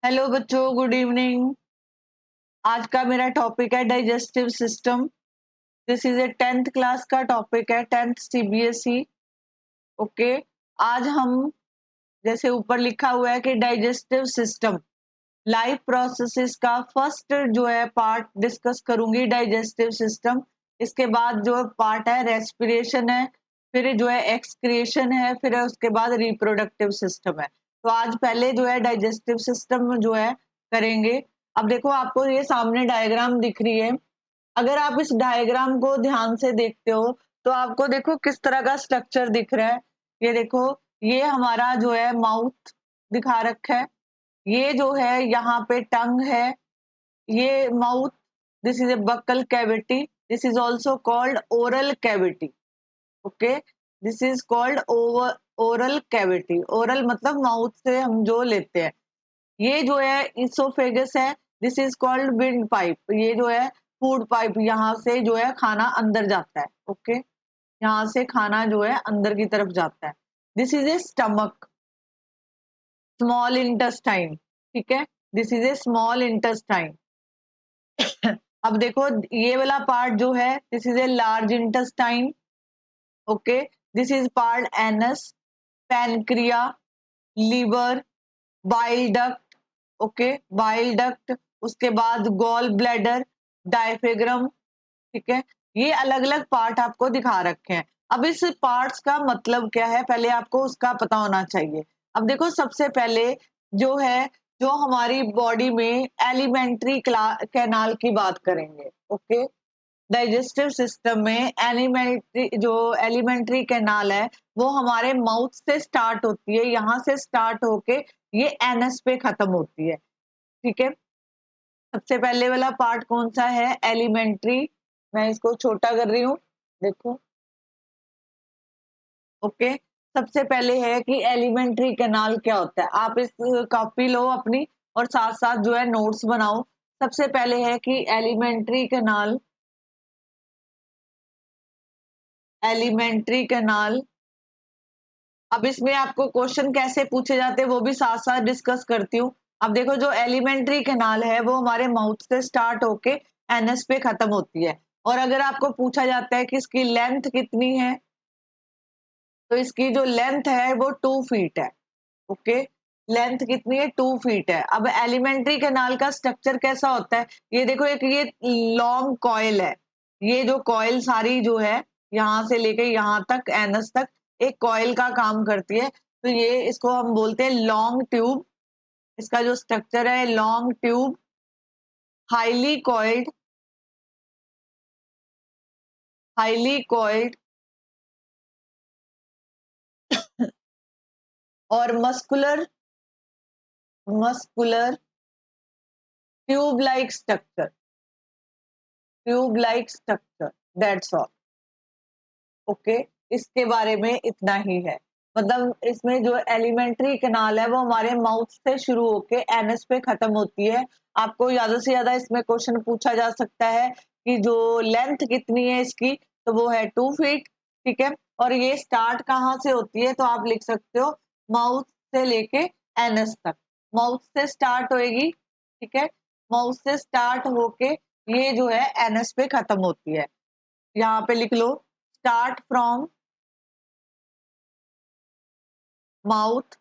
Hello बच्चों, good evening. आज का मेरा टॉपिक है digestive system. This is A 10th class का टॉपिक है, 10th सीबीएसई। ओके। आज हम, जैसे ऊपर लिखा हुआ है कि डाइजेस्टिव सिस्टम लाइफ प्रोसेसेस का फर्स्ट जो है पार्ट डिस्कस करूंगी, डाइजेस्टिव सिस्टम। इसके बाद जो पार्ट है रेस्पिरेशन है, फिर जो है एक्सक्रिएशन है, फिर उसके बाद रिप्रोडक्टिव सिस्टम है। तो आज पहले जो है डाइजेस्टिव सिस्टम जो है करेंगे। अब देखो, आपको ये सामने डायग्राम दिख रही है। अगर आप इस डायग्राम को ध्यान से देखते हो तो आपको देखो किस तरह का स्ट्रक्चर दिख रहा है। ये देखो, ये हमारा जो है माउथ दिखा रखा है। ये जो है यहाँ पे टंग है। ये mouth, this is A buccal cavity, this is also called oral cavity. Okay, this is called oral cavity. Oral मतलब माउथ से हम जो लेते हैं। ये जो है इसोफेगस है, this is called wind pipe. ये जो है फूड पाइप, यहाँ से जो है खाना अंदर जाता है। ओके, यहाँ से खाना जो है अंदर की तरफ जाता है। This is a stomach, small intestine. ठीक है, this is a small intestine. अब देखो, ये वाला पार्ट जो है this is a large intestine. Okay, this is part anus, pancreas, liver, bile duct. Okay, bile duct. उसके बाद गॉल ब्लैडर, डायफ्राम। ठीक है, ये अलग अलग पार्ट आपको दिखा रखे हैं। अब इस पार्ट्स का मतलब क्या है, पहले आपको उसका पता होना चाहिए। अब देखो, सबसे पहले जो है, जो हमारी बॉडी में एलिमेंट्री कैनाल की बात करेंगे। ओके, डाइजेस्टिव सिस्टम में एलिमेंट्री कैनाल है, वो हमारे माउथ से स्टार्ट होती है। यहाँ से स्टार्ट होके ये एनस पे खत्म होती है। ठीक है, सबसे पहले वाला पार्ट कौन सा है? एलिमेंट्री। मैं इसको छोटा कर रही हूँ, देखो। ओके, सबसे पहले है कि एलिमेंट्री कैनाल क्या होता है। आप इस कॉपी लो अपनी और साथ साथ जो है नोट्स बनाओ। सबसे पहले है कि एलिमेंट्री कैनाल, एलिमेंट्री कैनाल। अब इसमें आपको क्वेश्चन कैसे पूछे जाते हैं वो भी साथ साथ डिस्कस करती हूँ। अब देखो, जो एलिमेंट्री कैनाल है वो हमारे माउथ से स्टार्ट होके एनएस पे खत्म होती है। और अगर आपको पूछा जाता है कि इसकी लेंथ कितनी है, तो इसकी जो लेंथ है वो 2 फीट है। ओके, लेंथ कितनी है? 2 फीट है। अब एलिमेंट्री कैनाल का स्ट्रक्चर कैसा होता है? ये देखो, एक ये लॉन्ग कॉइल है। ये जो कॉइल सारी जो है यहाँ से लेके यहाँ तक एनस तक एक कॉइल का काम करती है। तो ये, इसको हम बोलते हैं लॉन्ग ट्यूब। इसका जो स्ट्रक्चर है long tube, highly coiled, highly coiled और muscular, muscular tube like structure, tube like structure, that's all. Okay, इसके बारे में इतना ही है। मतलब इसमें जो एलिमेंट्री कैनाल है वो हमारे माउथ से शुरू होके एनएस पे खत्म होती है। आपको ज्यादा से ज्यादा इसमें क्वेश्चन पूछा जा सकता है कि जो लेंथ कितनी है इसकी, तो वो है 2 फीट। ठीक है, और ये स्टार्ट कहाँ से होती है, तो आप लिख सकते हो माउथ से लेके एनएस तक। माउथ से स्टार्ट होएगी। ठीक है, माउथ से स्टार्ट होके ये जो है एनएस पे खत्म होती है। यहाँ पे लिख लो, start from mouth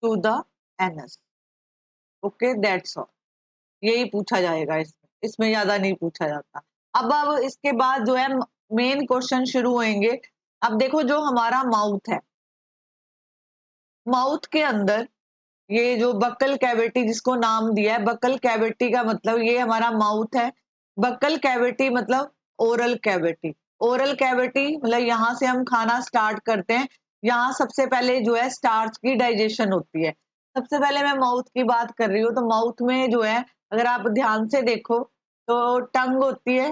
to the anus. Okay, that's all. यही पूछा जाएगा इसमें, इसमें ज्यादा नहीं पूछा जाता। अब इसके बाद जो है मेन क्वेश्चन शुरू होंगे। अब देखो, जो हमारा माउथ है, माउथ के अंदर ये जो बक्कल कैविटी जिसको नाम दिया है, बक्कल कैविटी का मतलब ये हमारा माउथ है। बक्कल कैविटी मतलब ओरल कैविटी। ओरल कैविटी मतलब यहाँ से हम खाना स्टार्ट करते हैं। यहाँ सबसे पहले जो है स्टार्च की डाइजेशन होती है। सबसे पहले मैं माउथ की बात कर रही हूँ, तो माउथ में जो है, अगर आप ध्यान से देखो तो टंग होती है।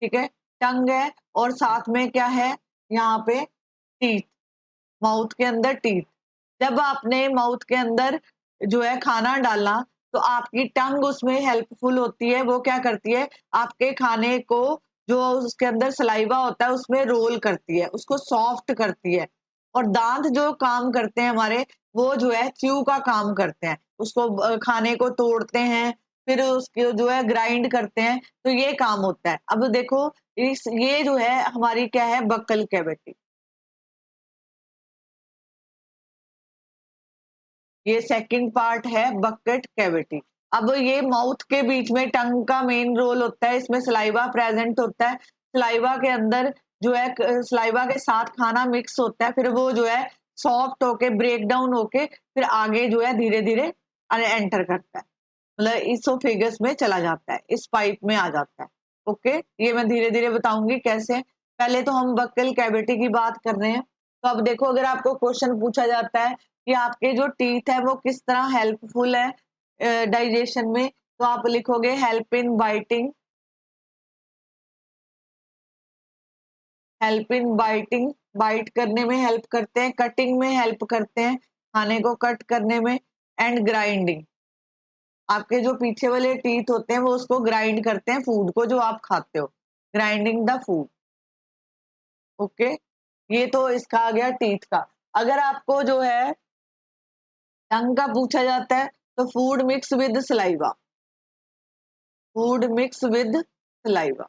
ठीक है, टंग है और साथ में क्या है, यहाँ पे टीथ, माउथ के अंदर टीथ। जब आपने माउथ के अंदर जो है खाना डाला, तो आपकी टंग उसमें हेल्पफुल होती है। वो क्या करती है, आपके खाने को, जो उसके अंदर सलाइवा होता है उसमें रोल करती है, उसको सॉफ्ट करती है। और दांत जो काम करते हैं हमारे, वो जो है च्यू का काम करते हैं, उसको खाने को तोड़ते हैं, फिर उसके जो है ग्राइंड करते हैं, तो ये काम होता है। अब देखो ये जो है हमारी क्या है, बक्कल कैविटी। ये सेकंड पार्ट है बकेट कैविटी। अब ये माउथ के बीच में टंग का मेन रोल होता है, इसमें सलाइवा प्रेजेंट होता है। सलाइवा के अंदर जो है सलाइवा के साथ खाना मिक्स होता है, फिर वो जो है सॉफ्ट होके ब्रेक डाउन होके फिर आगे जो है धीरे धीरे एंटर करता है, मतलब इसोफेगस में चला जाता है, इस पाइप में आ जाता है। ओके, ये मैं धीरे धीरे बताऊंगी कैसे। पहले तो हम बक्कल कैविटी की बात कर रहे हैं। तो अब देखो, अगर आपको क्वेश्चन पूछा जाता है कि आपके जो टीथ है वो किस तरह हेल्पफुल है डाइजेशन में, तो आप लिखोगे help in biting, help in biting, bite करने में हेल्प करते हैं, कटिंग में हेल्प करते हैं, खाने को कट करने में, एंड ग्राइंडिंग, आपके जो पीछे वाले टीथ होते हैं वो उसको ग्राइंड करते हैं, फूड को जो आप खाते हो, ग्राइंडिंग द फूड। ओके, ये तो इसका आ गया टीथ का। अगर आपको जो है टंग का पूछा जाता है, तो food mix with saliva, food mix with saliva.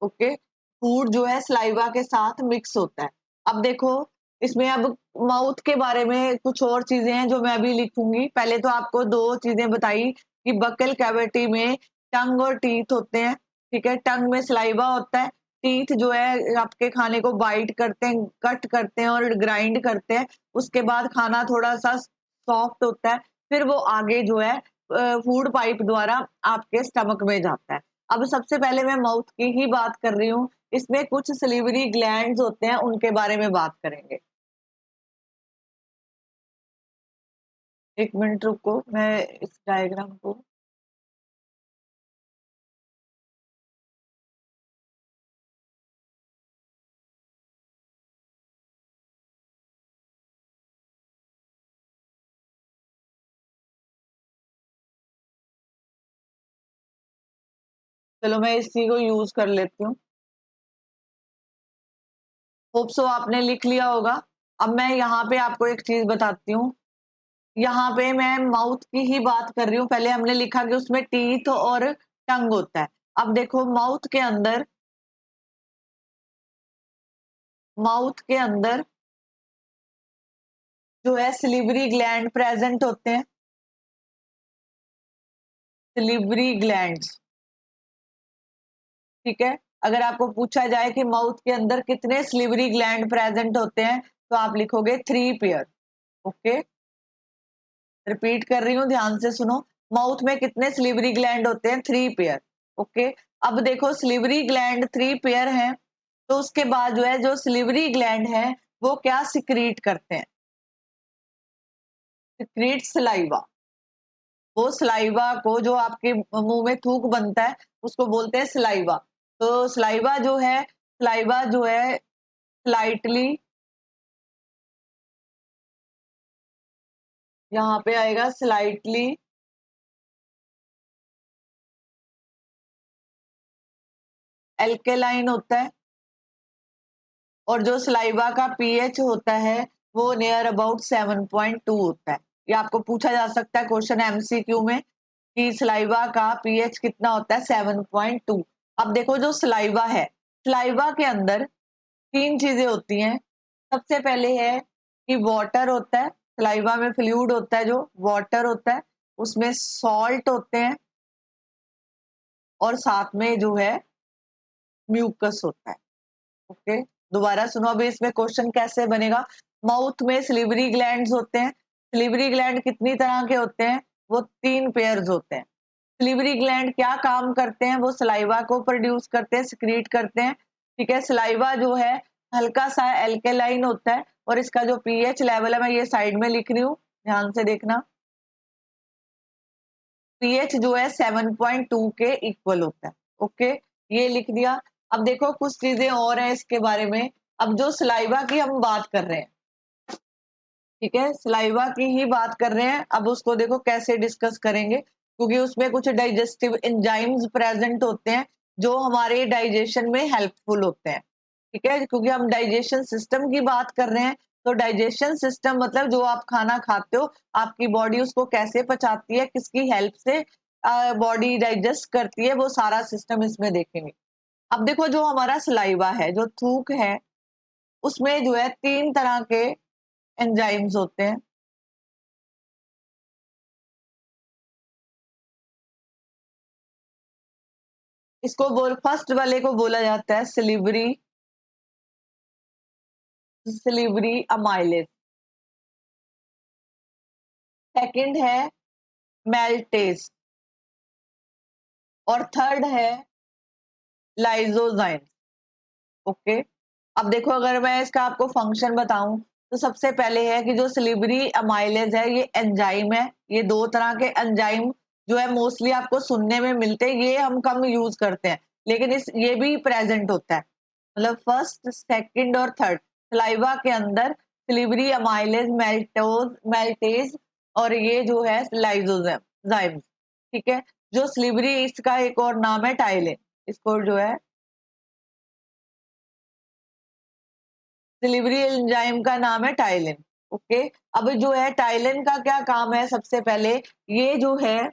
Okay, food जो है सलाइवा के साथ मिक्स होता है। अब देखो, इसमें अब माउथ के बारे में कुछ और चीजें हैं जो मैं अभी लिखूंगी। पहले तो आपको दो चीजें बताई कि बक्कल कैविटी में टंग और टीथ होते हैं। ठीक है, टंग में सलाइवा होता है, टीथ जो है आपके खाने को बाइट करते हैं, कट करते हैं और ग्राइंड करते हैं। उसके बाद खाना थोड़ा सा सॉफ्ट होता है, फिर वो आगे जो है फूड पाइप द्वारा आपके स्टमक में जाता है। अब सबसे पहले मैं माउथ की ही बात कर रही हूँ, इसमें कुछ सलीवरी ग्लैंड्स होते हैं, उनके बारे में बात करेंगे। एक मिनट रुको, मैं इस डायग्राम को, चलो मैं इसी को यूज कर लेती हूँ। होप सो आपने लिख लिया होगा। अब मैं यहाँ पे आपको एक चीज बताती हूँ। यहाँ पे मैं माउथ की ही बात कर रही हूँ। पहले हमने लिखा कि उसमें टीथ और टंग होता है। अब देखो, माउथ के अंदर जो है सिलिवरी ग्लैंड प्रेजेंट होते हैं, सिलिवरी ग्लैंड्स। ठीक है, अगर आपको पूछा जाए कि माउथ के अंदर कितने स्लिवरी ग्लैंड प्रेजेंट होते हैं, तो आप लिखोगे 3 पेयर। ओके, रिपीट कर रही हूँ, ध्यान से सुनो। माउथ में कितने स्लिवरी ग्लैंड होते हैं? 3 पेयर। ओके, अब देखो स्लिवरी ग्लैंड 3 पेयर हैं, तो उसके बाद जो है जो स्लिवरी ग्लैंड है वो क्या सिक्रीट करते हैं? Secrete saliva. वो सलाइवा को, जो आपके मुंह में थूक बनता है, उसको बोलते हैं सलाइवा। तो सलाइवा जो है स्लाइटली, यहाँ पे आएगा स्लाइटली एल्केलाइन होता है, और जो सलाइवा का पीएच होता है वो नियर अबाउट 7.2 होता है। ये आपको पूछा जा सकता है क्वेश्चन एमसीक्यू में कि सलाइवा का पीएच कितना होता है? 7.2। अब देखो, जो सलाइवा है, सलाइवा के अंदर तीन चीजें होती हैं। सबसे पहले है कि वाटर होता है, सलाइवा में फ्लूइड होता है, जो वाटर होता है, उसमें सॉल्ट होते हैं, और साथ में जो है म्यूकस होता है। ओके, दोबारा सुनो, अभी इसमें क्वेश्चन कैसे बनेगा। माउथ में सिलिवरी ग्लैंड्स होते हैं। सिलिवरी ग्लैंड कितनी तरह के होते हैं? वो 3 पेयर्स होते हैं। सिलिवरी ग्लैंड क्या काम करते हैं? वो सलाइवा को प्रोड्यूस करते हैं, सिक्रीट करते हैं। ठीक है, सलाइवा जो है हल्का सा एल्केलाइन होता है, और इसका जो पीएच लेवल है, मैं ये साइड में लिख रही हूँ, ध्यान से देखना। पीएच जो है 7.2 के इक्वल होता है। ओके, ये लिख दिया। अब देखो, कुछ चीजें और हैं इसके बारे में। अब जो सलाइवा की हम बात कर रहे हैं, ठीक है, सलाइवा की ही बात कर रहे हैं, अब उसको देखो कैसे डिस्कस करेंगे, क्योंकि उसमें कुछ डाइजेस्टिव एंजाइम्स प्रेजेंट होते हैं जो हमारे डाइजेशन में हेल्पफुल होते हैं। ठीक है, क्योंकि हम डाइजेशन सिस्टम की बात कर रहे हैं। तो डाइजेशन सिस्टम मतलब जो आप खाना खाते हो, आपकी बॉडी उसको कैसे पचाती है, किसकी हेल्प से बॉडी डाइजेस्ट करती है, वो सारा सिस्टम इसमें देखेंगे। अब देखो, जो हमारा सलाइवा है, जो थूक है, उसमें जो है 3 तरह के एंजाइम्स होते हैं। इसको फर्स्ट वाले को बोला जाता है सिलिवरी अमाइलेज। सेकंड है मेल्टेज, और थर्ड है लाइजोजाइम। ओके, अब देखो, अगर मैं इसका आपको फंक्शन बताऊं, तो सबसे पहले है कि जो सिलिवरी अमाइलेज है, ये एंजाइम है। ये 2 तरह के एंजाइम जो है मोस्टली आपको सुनने में मिलते हैं, ये हम कम यूज करते हैं, लेकिन इस ये भी प्रेजेंट होता है। मतलब फर्स्ट, सेकंड और थर्ड सलाइवा के अंदर सिलिवरी अमाइलेज, मेल्टेज और ये जो है लाइजोजाइम। ठीक है, जो सिलिवरी, इसका एक और नाम है टाइलिन। इसको जो है डिलीवरी एंजाइम का नाम है टाइलिन। ओके, अब जो है टाइलिन का क्या काम है, सबसे पहले ये जो है,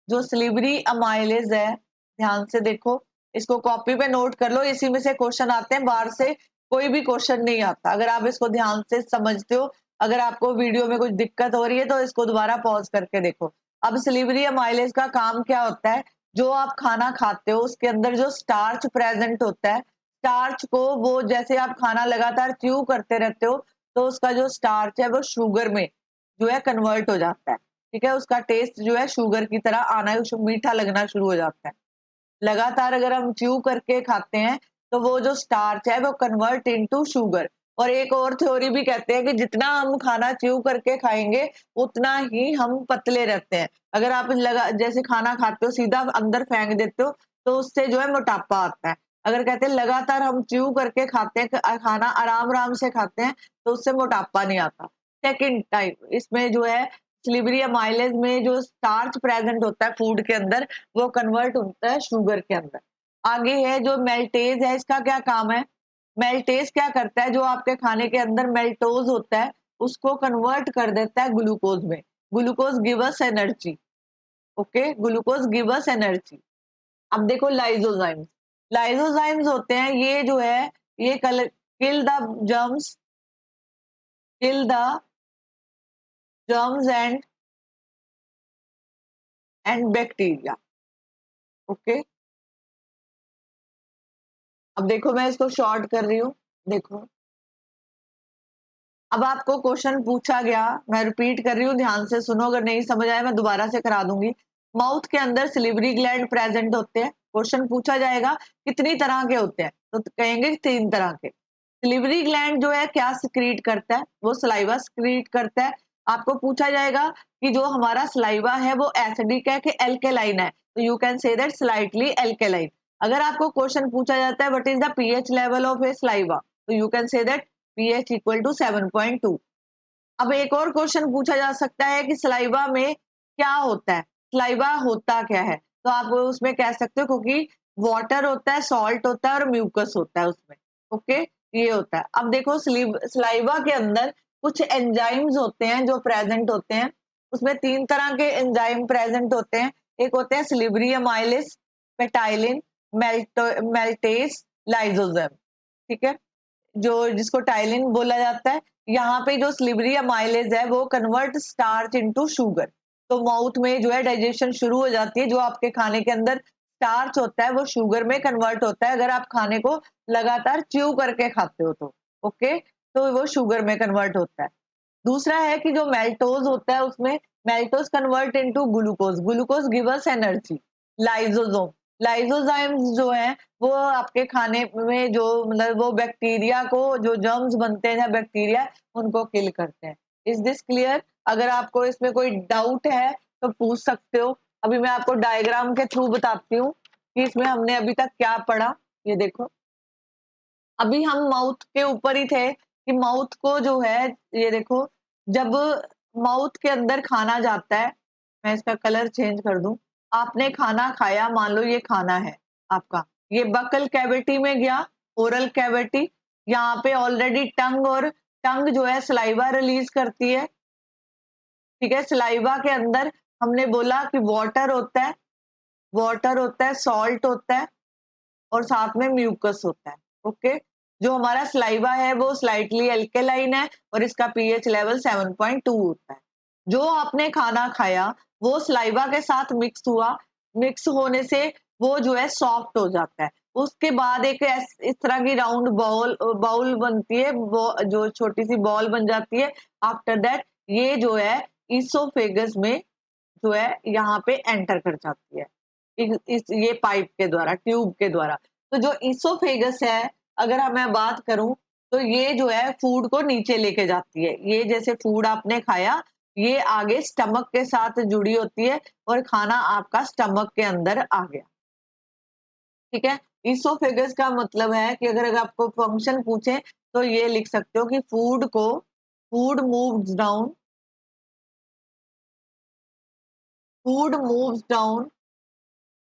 जो सिलिवरी अमाइलेज है, ध्यान से देखो, इसको कॉपी पे नोट कर लो, इसी में से क्वेश्चन आते हैं, बाहर से कोई भी क्वेश्चन नहीं आता अगर आप इसको ध्यान से समझते हो। अगर आपको वीडियो में कुछ दिक्कत हो रही है तो इसको दोबारा पॉज करके देखो। अब सिलिवरी अमाइलेज का काम क्या होता है, जो आप खाना खाते हो उसके अंदर जो स्टार्च प्रेजेंट होता है, स्टार्च को वो, जैसे आप खाना लगातार च्यू करते रहते हो, तो उसका जो स्टार्च है वो शुगर में जो है कन्वर्ट हो जाता है। ठीक है, उसका टेस्ट जो है शुगर की तरह आना, मीठा लगना शुरू हो जाता है। लगातार अगर हम च्यू करके खाते हैं, तो वो जो स्टार्च है वो कन्वर्ट इनटू शुगर। और एक और थ्योरी भी कहते हैं कि जितना हम खाना च्यू करके खाएंगे, उतना ही हम पतले रहते हैं। अगर आप लगा जैसे खाना खाते हो सीधा अंदर फेंक देते हो, तो उससे जो है मोटापा आता है। अगर कहते हैं लगातार हम च्यू करके खाते हैं, खाना आराम आराम से खाते हैं, तो उससे मोटापा नहीं आता। सेकंड टाइप इसमें जो है सिलिवरी अमाइलेज में जो स्टार्च प्रेजेंट होता है फूड के अंदर, वो कन्वर्ट होता है शुगर के अंदर। आगे है जो मेल्टेज है, इसका क्या काम है, मेल्टेज क्या करता है, जो आपके खाने के अंदर मेल्टोज होता है, उसको कन्वर्ट कर देता है ग्लूकोज में। Glucose give us energy. Okay, glucose give us energy. अब देखो लाइजोजाइम्स, लाइजोजाइम्स होते हैं, ये जो है, ये kill the germs, kill the germs and bacteria. Okay, अब देखो मैं इसको शॉर्ट कर रही हूँ। देखो, अब आपको क्वेश्चन पूछा गया, मैं रिपीट कर रही हूँ, ध्यान से सुनो, अगर नहीं समझ आया मैं दोबारा से करा दूंगी। माउथ के अंदर सिलिवरी ग्लैंड प्रेजेंट होते हैं। क्वेश्चन पूछा जाएगा कितनी तरह के होते हैं, तो कहेंगे 3 तरह के। सिलिवरी ग्लैंड जो है क्या सिक्रीट करता है, वो सलाइवा सिक्रीट करता है। आपको पूछा जाएगा कि जो हमारा सलाइवा है वो एसिडिक है कि एल्केलाइन है, तो you can say that slightly alkaline. अगर आपको क्वेश्चन पूछा जाता है what is the pH level of a saliva, तो you can say that pH equal to 7.2। अब एक और क्वेश्चन पूछा जा सकता है कि सलाइवा में क्या होता है, सलाइवा होता क्या है, तो आप उसमें कह सकते हो, क्योंकि वाटर होता है, सॉल्ट होता है और म्यूकस होता है उसमें। ओके, ये होता है। अब देखो सलाइवा के अंदर कुछ एंजाइम्स होते हैं जो प्रेजेंट होते हैं। उसमें 3 तरह के एंजाइम प्रेजेंट होते हैं। एक होते हैं सिलिवरी अमाइलेज, पेटाइलिन, मेल्टेस, लाइजोजाइम। ठीक है, जो जिसको टाइलिन बोला जाता है। यहाँ पे जो सिलिवरी अमाइलेज है वो कन्वर्ट स्टार्च इनटू शुगर। तो माउथ में जो है डाइजेशन शुरू हो जाती है, जो आपके खाने के अंदर स्टार्च होता है वो शुगर में कन्वर्ट होता है, अगर आप खाने को लगातार च्यू करके खाते हो तो। ओके, तो वो शुगर में कन्वर्ट होता है। दूसरा है कि जो मेल्टोज होता है, उसमें maltose convert into glucose, glucose give us energy. Lysosome, lysozymes जो है वो आपके खाने में जो, मतलब वो बैक्टीरिया को, जो जर्म्स बनते हैं बैक्टीरिया, उनको किल करते हैं। Is this clear? अगर आपको इसमें कोई डाउट है तो पूछ सकते हो। अभी मैं आपको डायग्राम के थ्रू बताती हूँ कि इसमें हमने अभी तक क्या पढ़ा। ये देखो, अभी हम माउथ के ऊपर ही थे कि माउथ को जो है, ये देखो, जब माउथ के अंदर खाना जाता है, मैं इसका कलर चेंज कर दूं। आपने खाना खाया, मान लो ये खाना है आपका, ये बकल कैविटी में गया, ओरल कैविटी, यहाँ पे ऑलरेडी टंग, और टंग जो है सलाइवा रिलीज करती है, ठीक है। सलाइवा के अंदर हमने बोला कि वाटर होता है, वाटर होता है, सॉल्ट होता है, और साथ में म्यूकस होता है। ओके, जो हमारा सलाइवा है वो स्लाइटली एल्केलाइन है और इसका पीएच लेवल 7.2 होता है। जो आपने खाना खाया वो सलाइवा के साथ मिक्स हुआ, मिक्स होने से वो जो है सॉफ्ट हो जाता है। उसके बाद एक इस तरह की राउंड बॉल बाउल बनती है, वो जो छोटी सी बॉल बन जाती है। आफ्टर दैट ये जो है ईसोफेगस में जो है यहाँ पे एंटर कर जाती है, ये पाइप के द्वारा, ट्यूब के द्वारा। तो जो ईसोफेगस है, अगर मैं बात करूं तो ये जो है फूड को नीचे लेके जाती है। ये जैसे फूड आपने खाया, ये आगे स्टमक के साथ जुड़ी होती है और खाना आपका स्टमक के अंदर आ गया, ठीक है। ईसोफेगस का मतलब है कि अगर आपको फंक्शन पूछे तो ये लिख सकते हो कि food moves down, food moves down.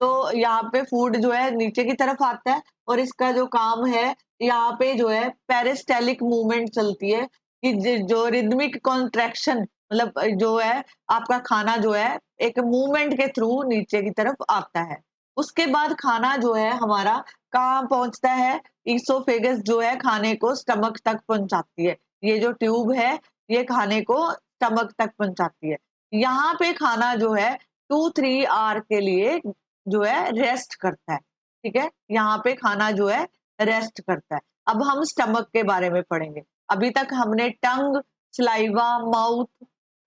तो यहाँ पे फूड जो है नीचे की तरफ आता है और इसका जो काम है, यहाँ पे जो है पेरिस्टेलिक मूवमेंट चलती है कि जो रिदमिक कॉन्ट्रैक्शन, मतलब जो है आपका खाना जो है एक मूवमेंट के थ्रू नीचे की तरफ आता है। उसके बाद खाना जो है हमारा कहाँ पहुंचता है, ईसोफेगस जो है खाने को स्टमक तक पहुंचाती है। ये जो ट्यूब है ये खाने को स्टमक तक पहुंचाती है। यहाँ पे खाना जो है 2-3 आवर के लिए जो है रेस्ट करता है, ठीक है। यहाँ पे खाना जो है रेस्ट करता है। अब हम स्टमक के बारे में पढ़ेंगे। अभी तक हमने टंग, सलाइवा, माउथ,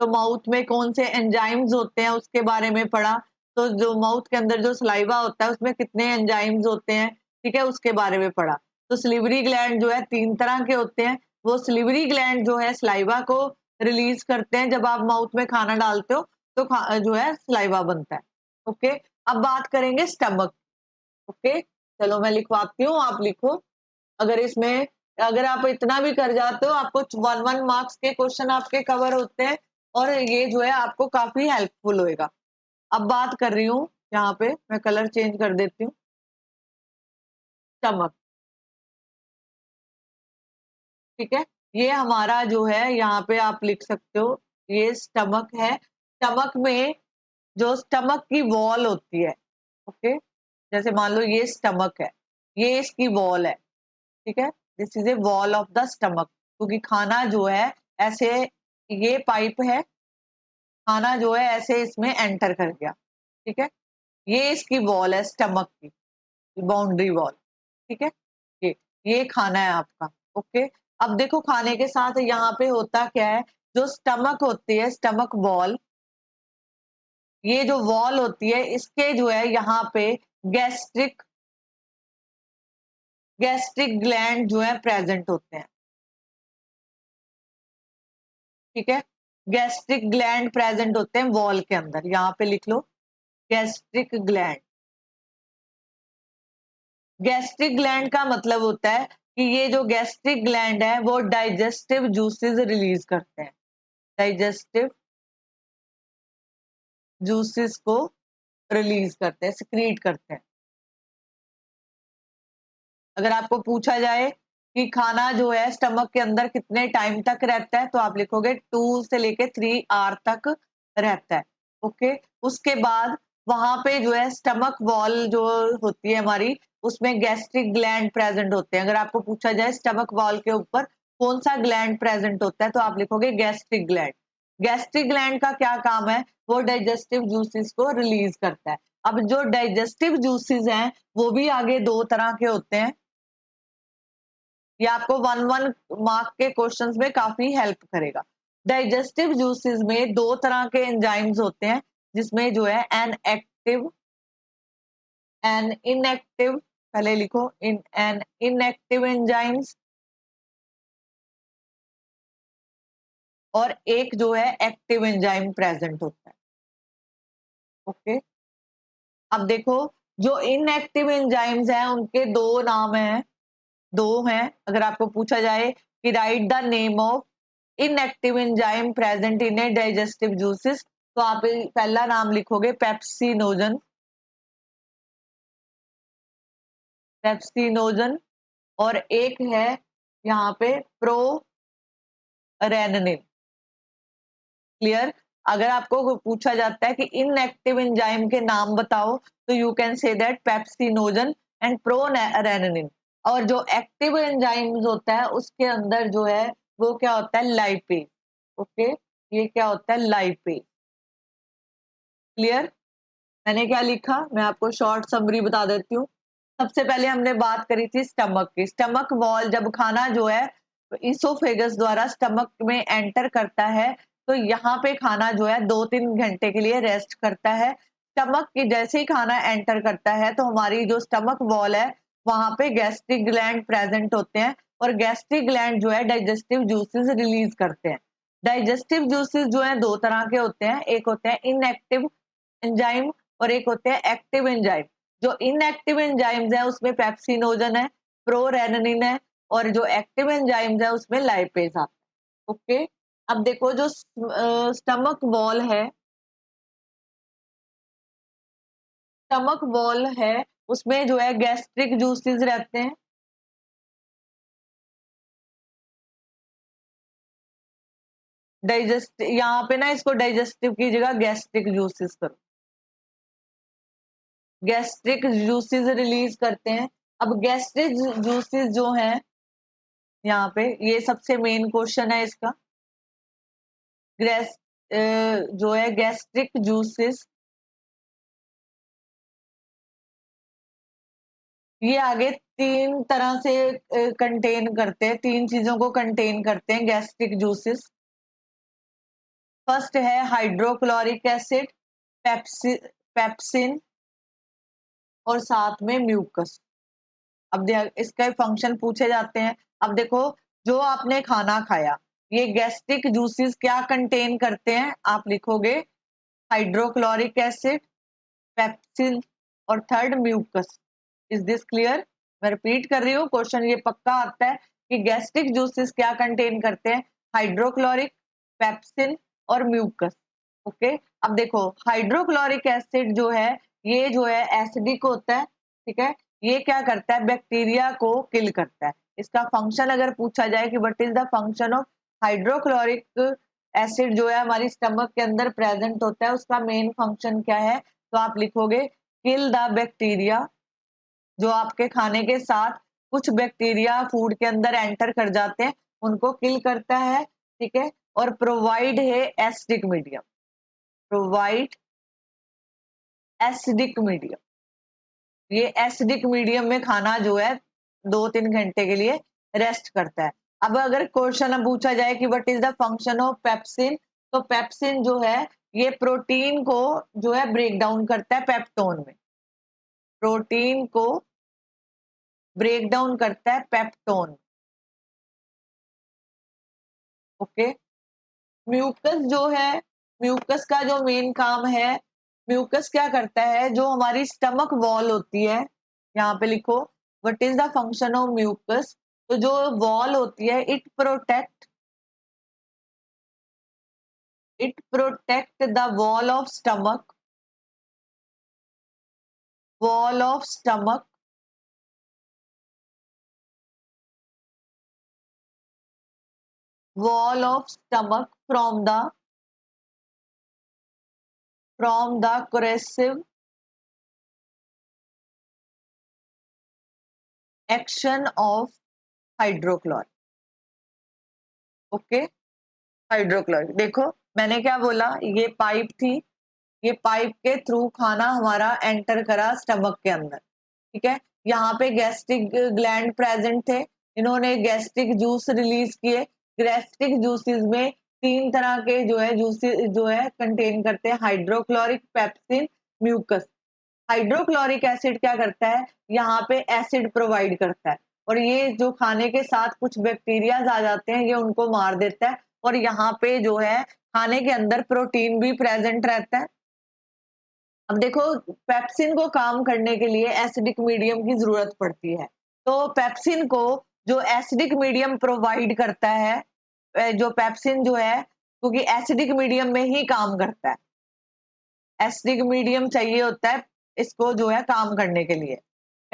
तो माउथ में कौन से एंजाइम्स होते हैं उसके बारे में पढ़ा। तो जो माउथ के अंदर जो सलाइवा होता है उसमें कितने एंजाइम्स होते हैं, ठीक है, उसके बारे में पढ़ा। तो स्लिवरी ग्लैंड जो है 3 तरह के होते हैं। वो स्लिवरी ग्लैंड जो है सलाइवा को रिलीज करते हैं, जब आप माउथ में खाना डालते हो तो जो है सलाइवा बनता है। ओके, अब बात करेंगे स्टमक। ओके, चलो मैं लिखवाती हूँ, आप लिखो। अगर इसमें अगर आप इतना भी कर जाते हो, आपको 1-1 मार्क्स के क्वेश्चन आपके कवर होते हैं और ये जो है आपको काफी हेल्पफुल होएगा। अब बात कर रही हूँ, यहाँ पे मैं कलर चेंज कर देती हूँ। स्टमक, ठीक है, ये हमारा जो है यहाँ पे आप लिख सकते हो, ये स्टमक है। स्टमक में जो स्टमक की वॉल होती है, ओके, जैसे मान लो ये स्टमक है, ये इसकी वॉल है, ठीक है। This is A wall of the stomach, क्योंकि खाना जो है ऐसे, ये पाइप है, खाना जो है ऐसे इसमें एंटर कर गया, ठीक है। ये इसकी वॉल है स्टमक की, बाउंड्री वॉल, ठीक है। ये ये खाना है आपका। ओके, अब देखो खाने के साथ यहाँ पे होता क्या है, जो स्टमक होती है, स्टमक वॉल, ये जो वॉल होती है इसके जो है यहाँ पे गैस्ट्रिक गैस्ट्रिक ग्लैंड जो है प्रेजेंट होते हैं, ठीक है। गैस्ट्रिक ग्लैंड प्रेजेंट होते हैं वॉल के अंदर, यहाँ पे लिख लो गैस्ट्रिक ग्लैंड। गैस्ट्रिक ग्लैंड का मतलब होता है कि ये जो गैस्ट्रिक ग्लैंड है वो डाइजेस्टिव जूसेस रिलीज करते हैं, डाइजेस्टिव जूसेस को रिलीज करते हैं, सिक्रीट करते हैं। अगर आपको पूछा जाए कि खाना जो है स्टमक के अंदर कितने टाइम तक रहता है, तो आप लिखोगे 2 से लेके 3 आवर तक रहता है। ओके, उसके बाद वहां पे जो है स्टमक वॉल जो होती है हमारी, उसमें गैस्ट्रिक ग्लैंड प्रेजेंट होते हैं। अगर आपको पूछा जाए स्टमक वॉल के ऊपर कौन सा ग्लैंड प्रेजेंट होता है, तो आप लिखोगे गैस्ट्रिक ग्लैंड। गैस्ट्रिक ग्लैंड का क्या काम है, वो डाइजेस्टिव जूसेस को रिलीज करता है। अब जो डाइजेस्टिव जूसेस हैं वो भी आगे 2 तरह के होते हैं। ये आपको 1-1 मार्क के क्वेश्चंस में काफी हेल्प करेगा। डाइजेस्टिव जूसेस में 2 तरह के एंजाइम्स होते हैं, जिसमें जो है एन एक्टिव, एन इनएक्टिव, पहले लिखो इन एन इनएक्टिव एंजाइम्स, और एक जो है एक्टिव एंजाइम प्रेजेंट होता है। ओके, अब देखो जो इनएक्टिव एंजाइम्स हैं उनके 2 नाम हैं, 2 हैं। अगर आपको पूछा जाए कि right the name of inactive enzyme present in A digestive juices, तो आप पहला नाम लिखोगे पेप्सिनोजन, पेप्सिनोजन। और एक है यहाँ पे प्रोरेनिन। क्लियर? अगर आपको पूछा जाता है कि इनएक्टिव एंजाइम के नाम बताओ, तो you can say that pepsinogen and prorenin. और जो एक्टिव एंजाइम्स होता है उसके अंदर जो है वो क्या होता है, लाइपेज। ओके, ये क्या होता है, लाइपेज। क्लियर? मैंने क्या लिखा, मैं आपको शॉर्ट समरी बता देती हूँ। सबसे पहले हमने बात करी थी स्टमक की। स्टमक वॉल, जब खाना जो है इसोफेगस द्वारा स्टमक में एंटर करता है, तो यहाँ पे खाना जो है 2-3 घंटे के लिए रेस्ट करता है। स्टमक की जैसे ही खाना एंटर करता है तो हमारी जो स्टमक वॉल है वहां पे गैस्ट्रिक ग्लैंड प्रेजेंट होते हैं, और गैस्ट्रिक ग्लैंड जो है डाइजेस्टिव जूसेस रिलीज करते हैं। डाइजेस्टिव जूसेस जो है दो तरह के होते हैं, एक होते हैं इनएक्टिव एंजाइम और एक होते हैं एक्टिव एंजाइम। जो इनएक्टिव एंजाइम्स है उसमें पेप्सिनोजन है, प्रोरेनिन है, और जो एक्टिव एंजाइम्स है उसमें लाइपेज आता है। ओके, अब देखो जो स्टमक वॉल है, स्टमक वॉल है उसमें जो है गैस्ट्रिक जूसेस रहते हैं। डाइजेस्ट, यहाँ पे ना इसको डाइजेस्टिव की जगह गैस्ट्रिक जूसेस करो। गैस्ट्रिक जूसेस रिलीज करते हैं। अब गैस्ट्रिक जूसेस जो हैं यहाँ पे, ये सबसे मेन क्वेश्चन है इसका। गैस जो है गैस्ट्रिक जूसेस, ये आगे तीन तरह से कंटेन करते हैं, तीन चीजों को कंटेन करते हैं गैस्ट्रिक जूसेस। फर्स्ट है हाइड्रोक्लोरिक एसिड, पेप्सिन और साथ में म्यूकस। अब इसका फंक्शन पूछे जाते हैं। अब देखो, जो आपने खाना खाया, ये गैस्ट्रिक जूसेस क्या कंटेन करते हैं, आप लिखोगे हाइड्रोक्लोरिक एसिड, पेप्सिन और third mucus. Is this clear? मैं रिपीट कर रही हूँ, क्वेश्चन ये पक्का आता है कि गैस्ट्रिक जूसेस क्या कंटेन करते हैं, हाइड्रोक्लोरिक, पेप्सिन और म्यूकस। ओके, अब देखो हाइड्रोक्लोरिक एसिड जो है, ये जो है एसिडिक होता है। ठीक है, ये क्या करता है, बैक्टीरिया को किल करता है। इसका फंक्शन अगर पूछा जाए कि what is the function of hydrochloric acid जो है हमारी स्टमक के अंदर प्रेजेंट होता है, उसका मेन फंक्शन क्या है, तो आप लिखोगे किल द बैक्टीरिया। जो आपके खाने के साथ कुछ बैक्टीरिया फूड के अंदर एंटर कर जाते हैं, उनको किल करता है। ठीक है, और प्रोवाइड है acidic medium, provide acidic medium. ये एसिडिक मीडियम में खाना जो है 2-3 घंटे के लिए रेस्ट करता है। अब अगर क्वेश्चन पूछा जाए कि what is the function of pepsin, तो पेप्सिन जो है ये प्रोटीन को जो है ब्रेक डाउन करता है पेप्टोन में, प्रोटीन को ब्रेक डाउन करता है पेप्टोन। ओके, म्यूकस जो है, म्यूकस का जो मेन काम है, म्यूकस क्या करता है, जो हमारी स्टमक वॉल होती है, यहाँ पे लिखो what is the function of mucus. तो जो वॉल होती है, it protect the wall of stomach, wall of stomach, wall of stomach from the corrosive action of hydrochlor. Okay, hydrochloric, देखो मैंने क्या बोला, ये पाइप थी, ये पाइप के थ्रू खाना हमारा एंटर करा स्टमक के अंदर। ठीक है, यहाँ पे गैस्ट्रिक ग्लैंड प्रेजेंट थे, इन्होंने गैस्ट्रिक जूस रिलीज किए। गैस्ट्रिक जूसेस में तीन तरह के जो है जूसेस जो है कंटेन करते हैं, hydrochloric, pepsin, mucus. Hydrochloric acid क्या करता है, यहाँ पे एसिड प्रोवाइड करता है, और ये जो खाने के साथ कुछ बैक्टीरिया आ जाते हैं, ये उनको मार देता है, और यहाँ पे जो है खाने के अंदर प्रोटीन भी प्रेजेंट रहता है। अब देखो, पेप्सिन को काम करने के लिए एसिडिक मीडियम की जरूरत पड़ती है, तो पेप्सिन को जो एसिडिक मीडियम प्रोवाइड करता है, जो पेप्सिन जो है क्योंकि एसिडिक मीडियम में ही काम करता है, एसिडिक मीडियम चाहिए होता है इसको जो है काम करने के लिए।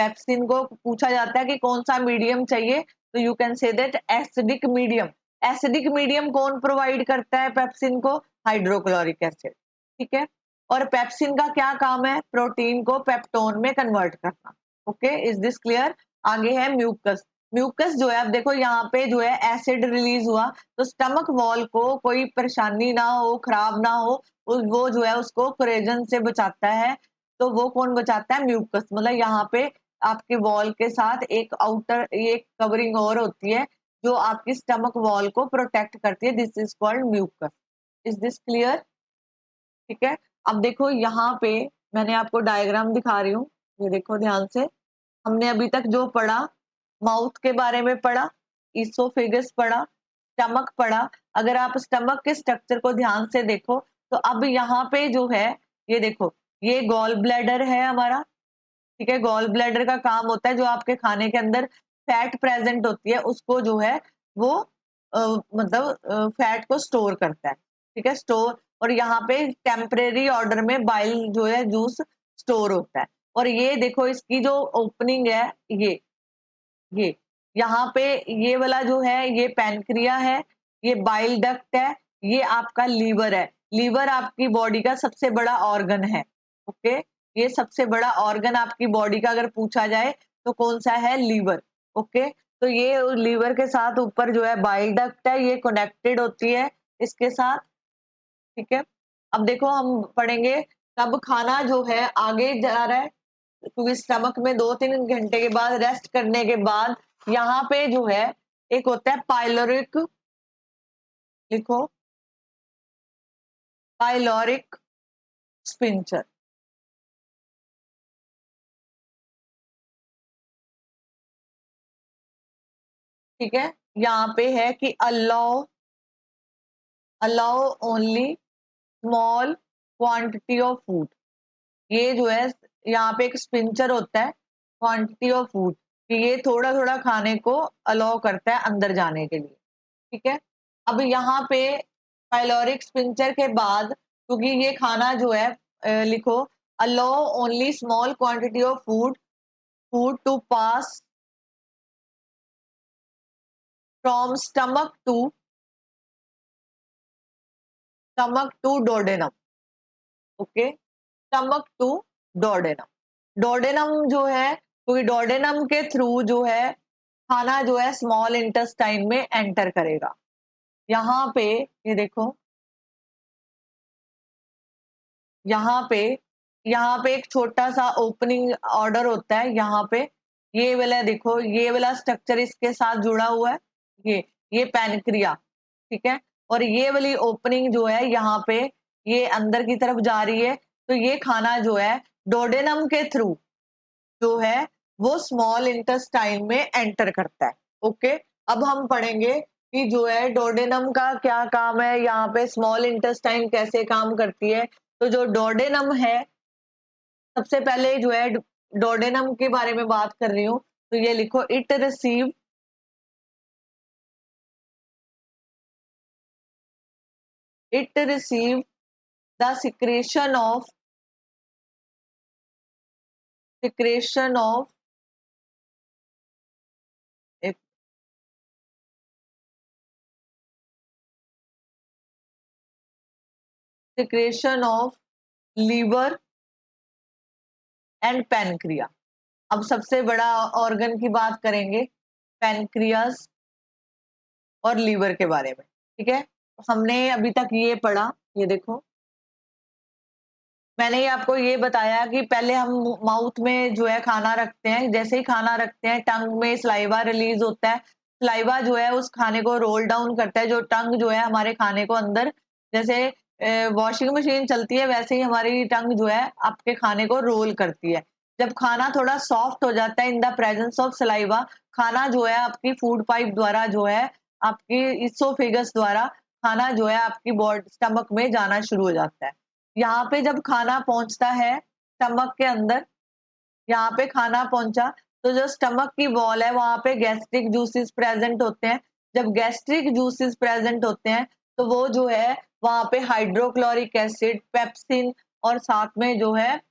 पेप्सिन को पूछा जाता है कि कौन सा मीडियम चाहिए, तो you can say that acidic medium. Acidic medium कौन प्रोवाइड करता है पेप्सिन को? हाइड्रोक्लोरिक एसिड, ठीक है। और पेप्सिन का क्या काम है? प्रोटीन को पेप्टोन में कन्वर्ट करना। Okay, is this clear? आगे है म्यूकस। म्यूकस जो है, अब देखो यहाँ पे जो है एसिड रिलीज हुआ, तो स्टमक वॉल को कोई परेशानी ना हो, खराब ना हो, वो जो है उसको कोरेजन से बचाता है। तो वो कौन बचाता है? म्यूकस। मतलब यहाँ पे आपके वॉल के साथ एक आउटर, एक कवरिंग और होती है जो आपकी स्टमक वॉल को प्रोटेक्ट करती है। This is called mucus. Is this clear? ठीक है। अब देखो यहाँ पे मैंने आपको डायग्राम दिखा रही हूँ, ये देखो ध्यान से। हमने अभी तक जो पढ़ा, माउथ के बारे में पढ़ा, इसोफेगस पढ़ा, स्टमक पढ़ा। अगर आप स्टमक के स्ट्रक्चर को ध्यान से देखो तो अब यहाँ पे जो है, ये देखो, ये गॉल ब्लैडर है हमारा, ठीक है। गॉल ब्लैडर का काम होता है जो आपके खाने के अंदर फैट प्रेजेंट होती है उसको जो है वो मतलब फैट को स्टोर करता है, ठीक है, स्टोर। और यहाँ पे टेम्परेरी ऑर्डर में बाइल जो है जूस स्टोर होता है। और ये देखो इसकी जो ओपनिंग है, ये यहाँ पे ये वाला जो है ये पैनक्रिया है, ये बाइल डक्ट है, ये आपका लीवर है। लीवर आपकी बॉडी का सबसे बड़ा ऑर्गन है। ओके, ये सबसे बड़ा ऑर्गन आपकी बॉडी का अगर पूछा जाए तो कौन सा है? लीवर। ओके, तो ये लीवर के साथ ऊपर जो है बाइल डक्ट है, ये कनेक्टेड होती है इसके साथ, ठीक है। अब देखो हम पढ़ेंगे कब खाना जो है आगे जा रहा है, क्योंकि स्टमक में 2-3 घंटे के बाद रेस्ट करने के बाद यहाँ पे जो है एक होता है पाइलोरिक, लिखो, पाइलोरिक स्पिंचर, ठीक है। यहाँ पे है कि allow allow only small quantity of food. ये जो है यहाँ पे एक स्पिंचर होता है क्वांटिटी ऑफ फूड, कि ये थोड़ा थोड़ा खाने को अलाउ करता है अंदर जाने के लिए, ठीक है। अब यहाँ पे पाइलोरिक स्पिंचर के बाद, क्योंकि ये खाना जो है लिखो, allow only small quantity of food food to pass from stomach to duodenum. Okay, stomach to duodenum. Duodenum जो है, क्योंकि डोडेनम के थ्रू जो है खाना जो है स्मॉल इंटेस्टाइन में एंटर करेगा। यहाँ पे ये देखो, यहाँ पे एक छोटा सा ओपनिंग ऑर्डर होता है यहाँ पे। ये वाला देखो, ये वाला स्ट्रक्चर इसके साथ जुड़ा हुआ है, ये पैनक्रिया, ठीक है। और ये वाली ओपनिंग जो है यहाँ पे ये अंदर की तरफ जा रही है, तो ये खाना जो है डोडेनम के थ्रू जो है वो स्मॉल इंटेस्टाइन में एंटर करता है। ओके, अब हम पढ़ेंगे कि जो है डोडेनम का क्या काम है, यहाँ पे स्मॉल इंटेस्टाइन कैसे काम करती है। तो जो डोडेनम है, सबसे पहले जो है डोडेनम के बारे में बात कर रही हूँ, तो ये लिखो, it receive the secretion of secretion of liver and pancreas. अब सबसे बड़ा ऑर्गन की बात करेंगे, पैनक्रियास और लीवर के बारे में, ठीक है। हमने अभी तक ये पढ़ा, ये देखो मैंने ही आपको ये बताया कि पहले हम माउथ में जो है खाना रखते हैं, जैसे ही खाना रखते हैं टंग में स्लाइवा रिलीज होता है। स्लाइवा जो है उस खाने को रोल डाउन करता है, जो टंग जो है हमारे खाने को अंदर, जैसे वॉशिंग मशीन चलती है वैसे ही हमारी टंग जो है आपके खाने को रोल करती है। जब खाना थोड़ा सॉफ्ट हो जाता है in the presence of saliva, खाना जो है आपकी फूड पाइप द्वारा जो है आपकी इसोफेगस द्वारा खाना जो है आपकी बॉडी स्टमक में जाना शुरू हो जाता है। यहाँ पे जब खाना पहुंचता है स्टमक के अंदर, यहाँ पे खाना पहुंचा, तो जो स्टमक की वॉल है वहां पे गैस्ट्रिक जूसेस प्रेजेंट होते हैं। जब गैस्ट्रिक जूसेस प्रेजेंट होते हैं तो वो जो है वहां पे हाइड्रोक्लोरिक एसिड, पेप्सिन और साथ में जो है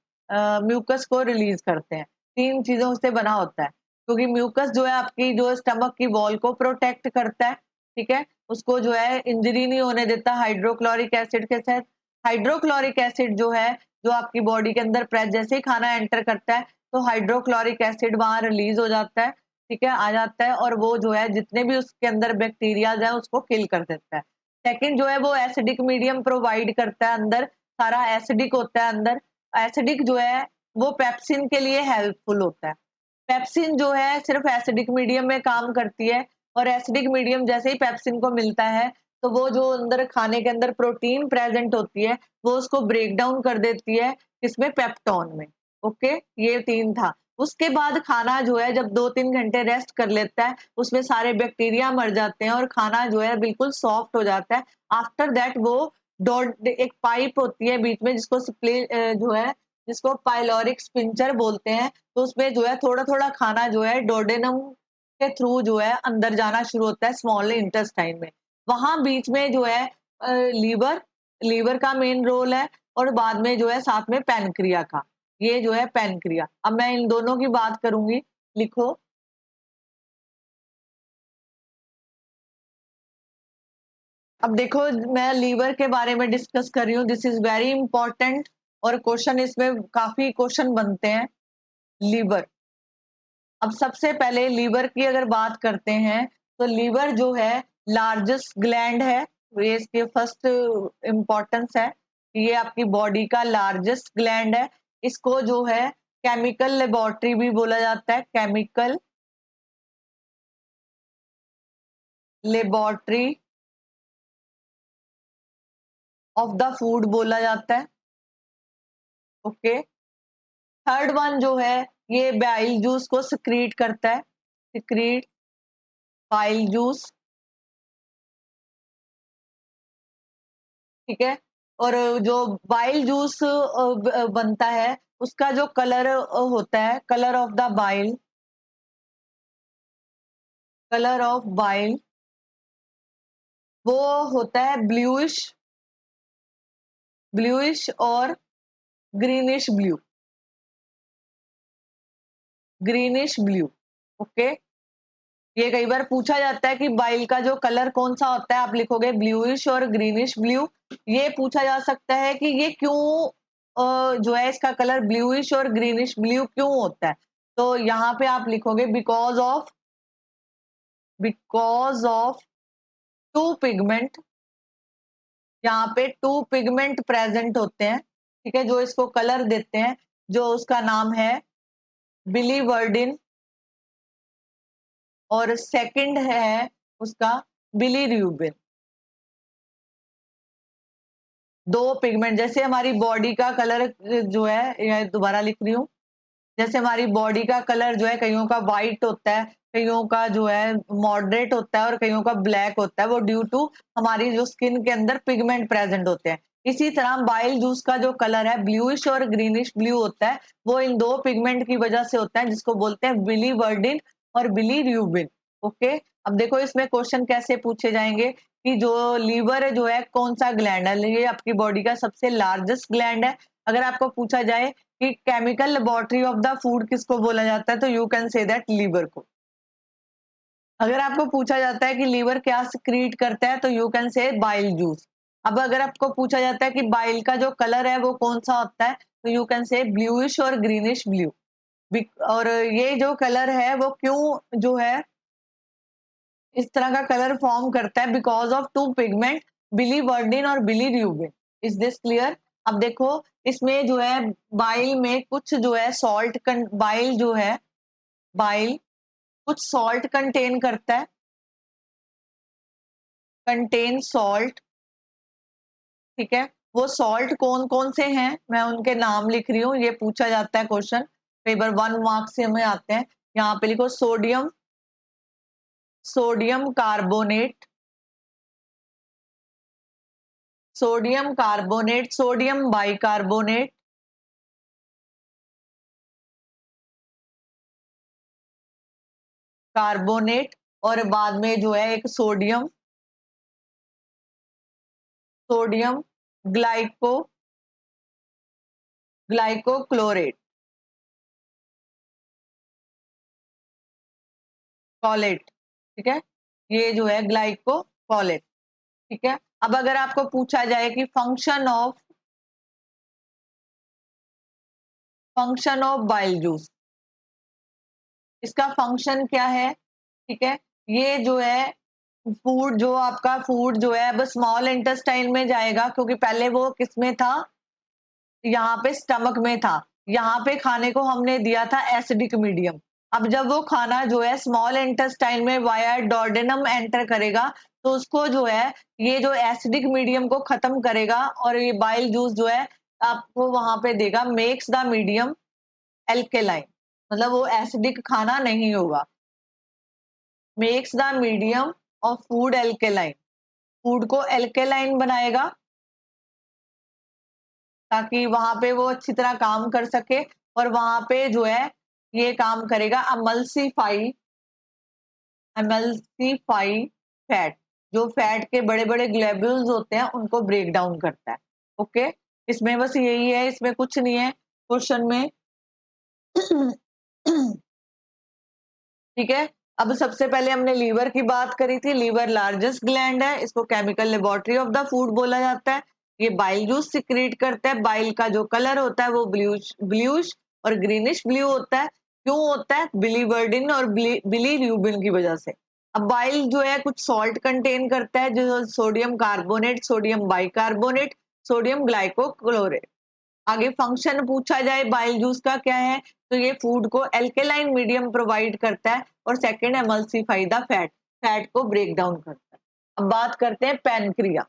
म्यूकस को रिलीज करते हैं। 3 चीजों से बना होता है, क्योंकि म्यूकस जो है आपकी जो स्टमक की वॉल को प्रोटेक्ट करता है, ठीक है, उसको जो है इंजरी नहीं होने देता हाइड्रोक्लोरिक एसिड के साथ। हाइड्रोक्लोरिक एसिड जो है, जो आपकी बॉडी के अंदर प्रेस जैसे ही खाना एंटर करता है तो हाइड्रोक्लोरिक एसिड वहां रिलीज हो जाता है, ठीक है, आ जाता है, और वो जो है जितने भी उसके अंदर बैक्टीरियाज है उसको किल कर देता है। सेकंड जो है वो एसिडिक मीडियम प्रोवाइड करता है, अंदर सारा एसिडिक होता है अंदर। एसिडिक जो है वो पेप्सिन के लिए हेल्पफुल होता है। पेप्सिन जो है सिर्फ एसिडिक मीडियम में काम करती है, और एसिडिक मीडियम जैसे ही पेप्सिन को मिलता है तो वो जो अंदर खाने के अंदर प्रोटीन प्रेजेंट होती है वो उसको ब्रेक डाउन कर देती है, इसमें पेप्टोन में। ओके, ये 3 था। उसके बाद खाना जो है जब 2-3 घंटे रेस्ट कर लेता है उसमें सारे बैक्टीरिया मर जाते हैं और खाना जो है बिल्कुल सॉफ्ट हो जाता है। आफ्टर दैट वो डॉट एक पाइप होती है बीच में जिसको जो है जिसको पाइलोरिक स्पिंचर बोलते हैं, तो उसमें जो है थोड़ा-थोड़ा खाना जो है डोडेनम के थ्रू जो है अंदर जाना शुरू होता है स्मॉल इंटेस्टाइन में। वहाँ बीच में जो है लीवर लीवर का मेन रोल है, और बाद में जो है साथ में पैनक्रिया का। ये जो है पैनक्रिया। अब मैं इन दोनों की बात करूँगी, लिखो। अब देखो मैं लीवर के बारे में डिस्कस कर रही हूँ, दिस इज वेरी इंपॉर्टेंट, और क्वेश्चन इसमें काफी क्वेश्चन बनते हैं। लीवर, अब सबसे पहले लीवर की अगर बात करते हैं तो लीवर जो है लार्जेस्ट ग्लैंड है, ये इसके फर्स्ट इम्पोर्टेंस है कि ये आपकी बॉडी का लार्जेस्ट ग्लैंड है। इसको जो है केमिकल लेबोरेटरी भी बोला जाता है, chemical laboratory of the food बोला जाता है। ओके, थर्ड वन जो है ये बाइल जूस को सिक्रीट करता है, सिक्रीट बाइल जूस, ठीक है। और जो बाइल जूस बनता है उसका जो कलर होता है, colour of the bile, colour of bile वो होता है ब्लूइश, ब्लूइश और greenish blue, greenish blue. Okay, ये कई बार पूछा जाता है कि बाइल का जो कलर कौन सा होता है, आप लिखोगे ब्लूइश और ग्रीनिश ब्लू। ये पूछा जा सकता है कि ये क्यों जो है इसका कलर ब्लूइश और ग्रीनिश ब्लू क्यों होता है, तो यहाँ पे आप लिखोगे बिकॉज ऑफ टू पिगमेंट, यहाँ पे टू पिगमेंट प्रेजेंट होते हैं, ठीक है, जो इसको कलर देते हैं, जो उसका नाम है बिलीवर्डिन, और सेकंड है उसका बिलीरुबिन। दो पिगमेंट, जैसे हमारी बॉडी का कलर जो है, ये दोबारा लिख रही हूँ, जैसे हमारी बॉडी का कलर जो है कईयों का व्हाइट होता है, कईयों का जो है मॉडरेट होता है, और कईयों का ब्लैक होता है, वो ड्यू टू हमारी जो स्किन के अंदर पिगमेंट प्रेजेंट होते हैं। इसी तरह बाइल जूस का जो कलर है ब्लूइश और ग्रीनिश ब्लू होता है, वो इन दो पिगमेंट की वजह से होता है, जिसको बोलते हैं बिलीवर्डिन और बिलीरुबिन। ओके, अब देखो इसमें क्वेश्चन कैसे पूछे जाएंगे कि जो लीवर है जो है कौन सा ग्लैंड है, ये आपकी बॉडी का सबसे लार्जेस्ट ग्लैंड है। अगर आपको पूछा जाए कि chemical laboratory of the food किसको बोला जाता है, तो you can say that liver को। अगर आपको पूछा जाता है कि लीवर क्या सिक्रीट करता है, तो यू कैन से बाइल जूस। अब अगर आपको पूछा जाता है कि बाइल का जो कलर है वो कौन सा होता है, तो यू कैन से ब्लूइश और ग्रीनिश ब्लू। और ये जो कलर है वो क्यों जो है इस तरह का कलर फॉर्म करता है, because of two pigment biliverdin और बिलीरुबिन। Is this clear? अब देखो इसमें जो है बाइल में कुछ जो है सॉल्ट, बाइल जो है, बाइल कुछ सॉल्ट कंटेन करता है, कंटेन सॉल्ट, ठीक है। वो सॉल्ट कौन कौन से हैं मैं उनके नाम लिख रही हूँ, ये पूछा जाता है क्वेश्चन, कई बार 1 मार्क्स से हमें आते हैं। यहाँ पे लिखो sodium, sodium carbonate, sodium carbonate, sodium bicarbonate, carbonate, और बाद में जो है एक सोडियम, सोडियम ग्लाइको, ग्लाइकोक्लोरेट। कॉलेट, ठीक है, ये जो है ग्लाइकोकॉलेट, ठीक है। अब अगर आपको पूछा जाए कि फंक्शन ऑफ बाइल जूस, इसका फंक्शन क्या है, ठीक है, ये जो है फूड जो है अब स्मॉल इंटेस्टाइन में जाएगा, क्योंकि पहले वो किसमें था, यहाँ पे स्टमक में था, यहाँ पे खाने को हमने दिया था एसिडिक मीडियम। अब जब वो खाना जो है स्मॉल इंटेस्टाइन में वाया डोडेनम एंटर करेगा, तो उसको जो है ये जो एसिडिक मीडियम को खत्म करेगा और ये बाइल जूस जो है आपको वहां पे देगा, मेक्स द मीडियम एल्केलाइन, मतलब वो एसिडिक खाना नहीं होगा, makes the medium of food alkaline, food को एल्केलाइन बनाएगा ताकि वहां पे वो अच्छी तरह काम कर सके, और वहां पे जो है ये काम करेगा एमल्सीफाई फैट, जो फैट के बड़े बड़े ग्लोब्यूल्स होते हैं उनको ब्रेक डाउन करता है। ओके, इसमें बस यही है, इसमें कुछ नहीं है क्वेश्चन में। ठीक है, अब सबसे पहले हमने लीवर की बात करी थी, लीवर लार्जेस्ट ग्लैंड है, इसको chemical laboratory of the food बोला जाता है। ये बाइल जूस सिक्रीट करता है, बाइल का जो कलर होता है वो ब्लूश ब्लूश और ग्रीनिश ब्लू होता है। क्यों होता है? बिलीवर्डिन और बिलीरुबिन की वजह से। अब बाइल जो है कुछ सॉल्ट कंटेन करता है, जो sodium carbonate, sodium bicarbonate, sodium glycocholate. आगे फंक्शन पूछा जाए बाइल जूस का क्या है, तो ये फूड को एल्केलाइन मीडियम प्रोवाइड करता है, और सेकंड एमल्सीफाई द फैट, फैट को ब्रेक डाउन करता है। अब बात करते हैं पैनक्रिया।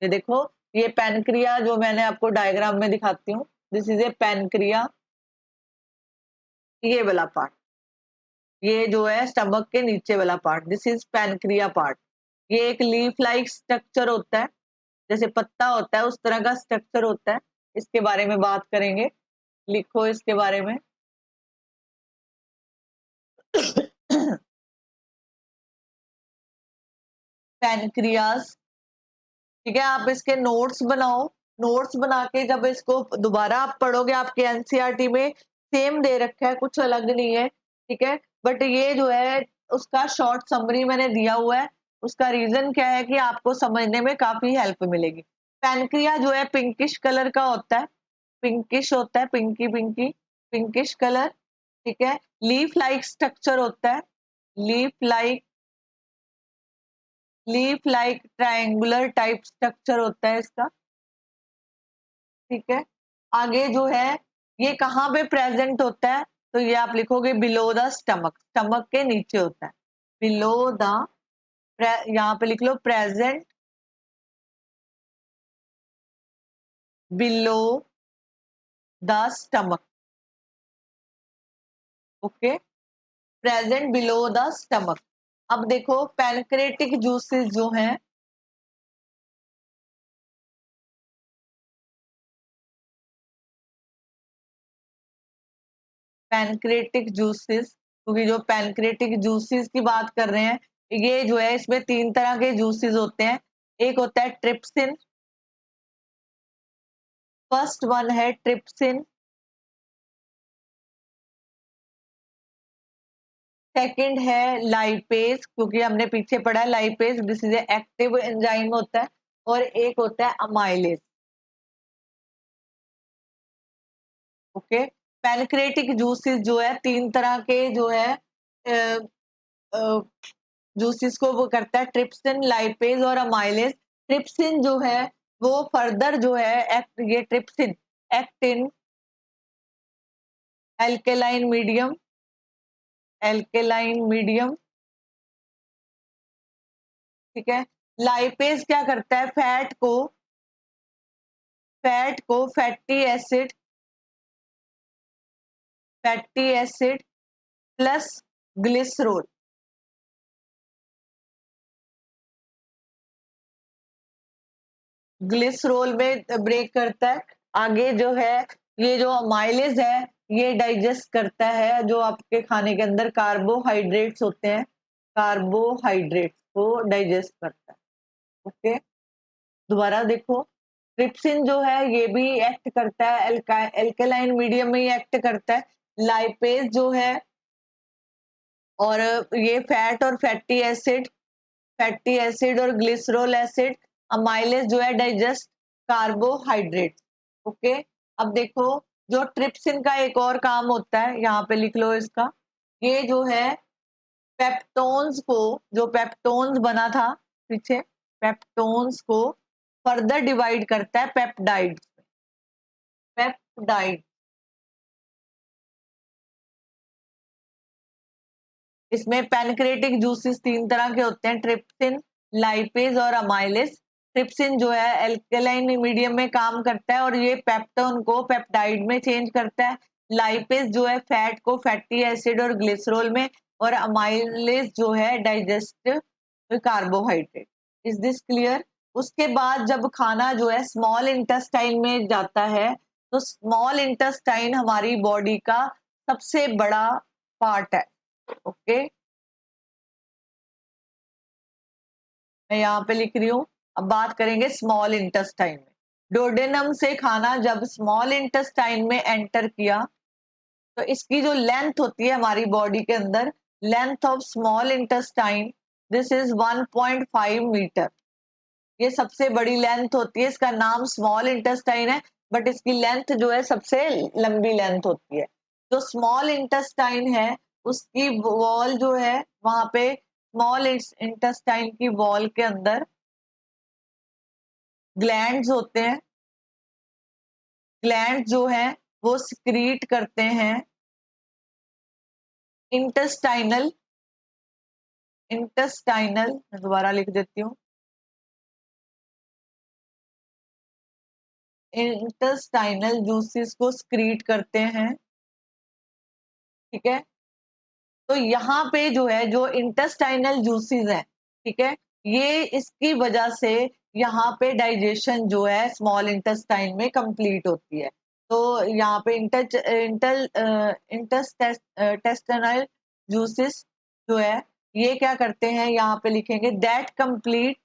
ये देखो, ये पैनक्रिया जो मैंने आपको डायग्राम में दिखाती हूँ, दिस इज ए पैनक्रिया, ये वाला पार्ट, ये जो है स्टमक के नीचे वाला part, this is pancreas part. ये एक लीफ लाइक स्ट्रक्चर होता है, जैसे पत्ता होता है उस तरह का स्ट्रक्चर होता है। इसके बारे में बात करेंगे, लिखो इसके बारे में। पैनक्रियाज, ठीक है, आप इसके नोट्स बनाओ, नोट्स बना के जब इसको दोबारा आप पढ़ोगे, आपके एनसीईआरटी में सेम दे रखा है, कुछ अलग नहीं है, ठीक है, बट ये जो है उसका शॉर्ट समरी मैंने दिया हुआ है। उसका रीजन क्या है कि आपको समझने में काफी हेल्प मिलेगी। पैनक्रिया जो है पिंकिश कलर का होता है, पिंकिश होता है, पिंकी पिंकी पिंकिश कलर, ठीक है, लीफ लाइक स्ट्रक्चर होता है, leaf like leaf like triangular type structure होता है इसका, ठीक है। आगे जो है ये कहाँ पे प्रेजेंट होता है, तो ये आप लिखोगे बिलो द स्टमक, स्टमक के नीचे होता है, बिलो द, यहाँ पे लिख लो present below the stomach, okay, present below the stomach. अब देखो पैनक्रेटिक जूसेस जो हैं, पैनक्रेटिक जूसेस, क्योंकि जो पैनक्रेटिक जूसेस की बात कर रहे हैं, ये जो है इसमें तीन तरह के जूसेस होते हैं। एक होता है ट्रिप्सिन, फर्स्ट वन है ट्रिप्सिन, सेकंड है लाइपेज, क्योंकि हमने पीछे पढ़ा है lipase, this is active enzyme होता है, और एक होता है अमाइलेज, ओके। पैनक्रेटिक जूसेस जो है तीन तरह के जो है जूसेस को वो करता है, ट्रिप्सिन, लाइपेज और अमाइलेज। ट्रिप्सिन जो है वो फर्दर जो है ये trypsin actin alkaline medium, alkaline medium, ठीक है। लाइपेज क्या करता है, फैट को fatty acid plus glycerol, glycerol में ब्रेक करता है। आगे जो है ये जो माइलेज है, ये डाइजेस्ट करता है जो आपके खाने के अंदर कार्बोहाइड्रेट्स होते हैं, कार्बोहाइड्रेट्स को डाइजेस्ट करता है, ओके। दोबारा देखो, ट्रिप्सिन जो है ये भी एक्ट करता है एल्केलाइन मीडियम में ही एक्ट करता है। लाइपेज जो है और ये फैट और फैटी एसिड और ग्लिसरॉल एसिड, अमाइलेज जो है डाइजेस्ट कार्बोहाइड्रेट। ओके, अब देखो जो ट्रिप्सिन का एक और काम होता है, यहाँ पे लिख लो इसका, ये जो है पेप्टोन्स को, जो पेप्टोन्स बना था पीछे, पेप्टोन्स को फर्दर डिवाइड करता है पेप्टाइड। पेप्टाइड, इसमें पैनक्रेटिक जूसेस 3 तरह के होते हैं, ट्रिप्सिन, लाइपेज और अमाइलेज। ट्रिप्सिन जो है एल्कलाइन मीडियम में काम करता है और ये पेप्टोन को पेप्टाइड में चेंज करता है। लाइपेज जो है फैट को फैटी एसिड और ग्लिसरॉल में, और अमाइलेज जो है digestive carbohydrate. Is this clear? उसके बाद जब खाना जो है स्मॉल इंटेस्टाइन में जाता है, तो स्मॉल इंटेस्टाइन हमारी बॉडी का सबसे बड़ा पार्ट है। ओके, मैं यहाँ पे लिख रही हूँ। अब बात करेंगे स्मॉल इंटेस्टाइन में। डोडेनम से खाना जब स्मॉल इंटेस्टाइन में एंटर किया, तो इसकी जो लेंथ होती है हमारी बॉडी के अंदर, length of small intestine, this is 1.5 metre. ये सबसे बड़ी लेंथ होती है, इसका नाम स्मॉल इंटेस्टाइन है, बट इसकी लेंथ जो है सबसे लंबी लेंथ होती है। जो स्मॉल इंटेस्टाइन है उसकी वॉल जो है, वहां पे स्मॉल इंटेस्टाइन की वॉल के अंदर ग्लैंड्स होते हैं। ग्लैंड जो है वो सिक्रीट करते हैं इंटेस्टाइनल, मैं दोबारा लिख देती हूँ, इंटेस्टाइनल जूसेस को सिक्रीट करते हैं। ठीक है, तो यहाँ पे जो है जो इंटेस्टाइनल जूसेस है, ठीक है, ये इसकी वजह से यहाँ पे डाइजेशन जो है स्मॉल इंटेस्टाइन में कंप्लीट होती है। तो यहाँ पे इंटेस्टाइनल जूसेस जो है ये क्या करते हैं, यहाँ पे लिखेंगे that complete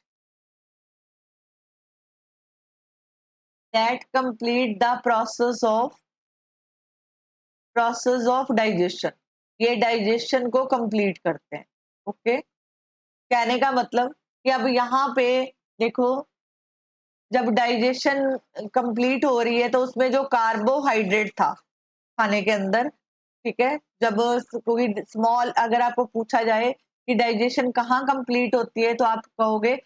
the process of digestion. ये डाइजेशन को कंप्लीट करते हैं। ओके, कहने का मतलब कि अब यहाँ पे देखो, जब डाइजेशन कंप्लीट हो रही है तो उसमें जो कार्बोहाइड्रेट था खाने के अंदर, ठीक है, जब कोई स्मॉल, अगर आपको पूछा जाए कि डाइजेशन कहाँ कंप्लीट होती है, तो आप कहोगे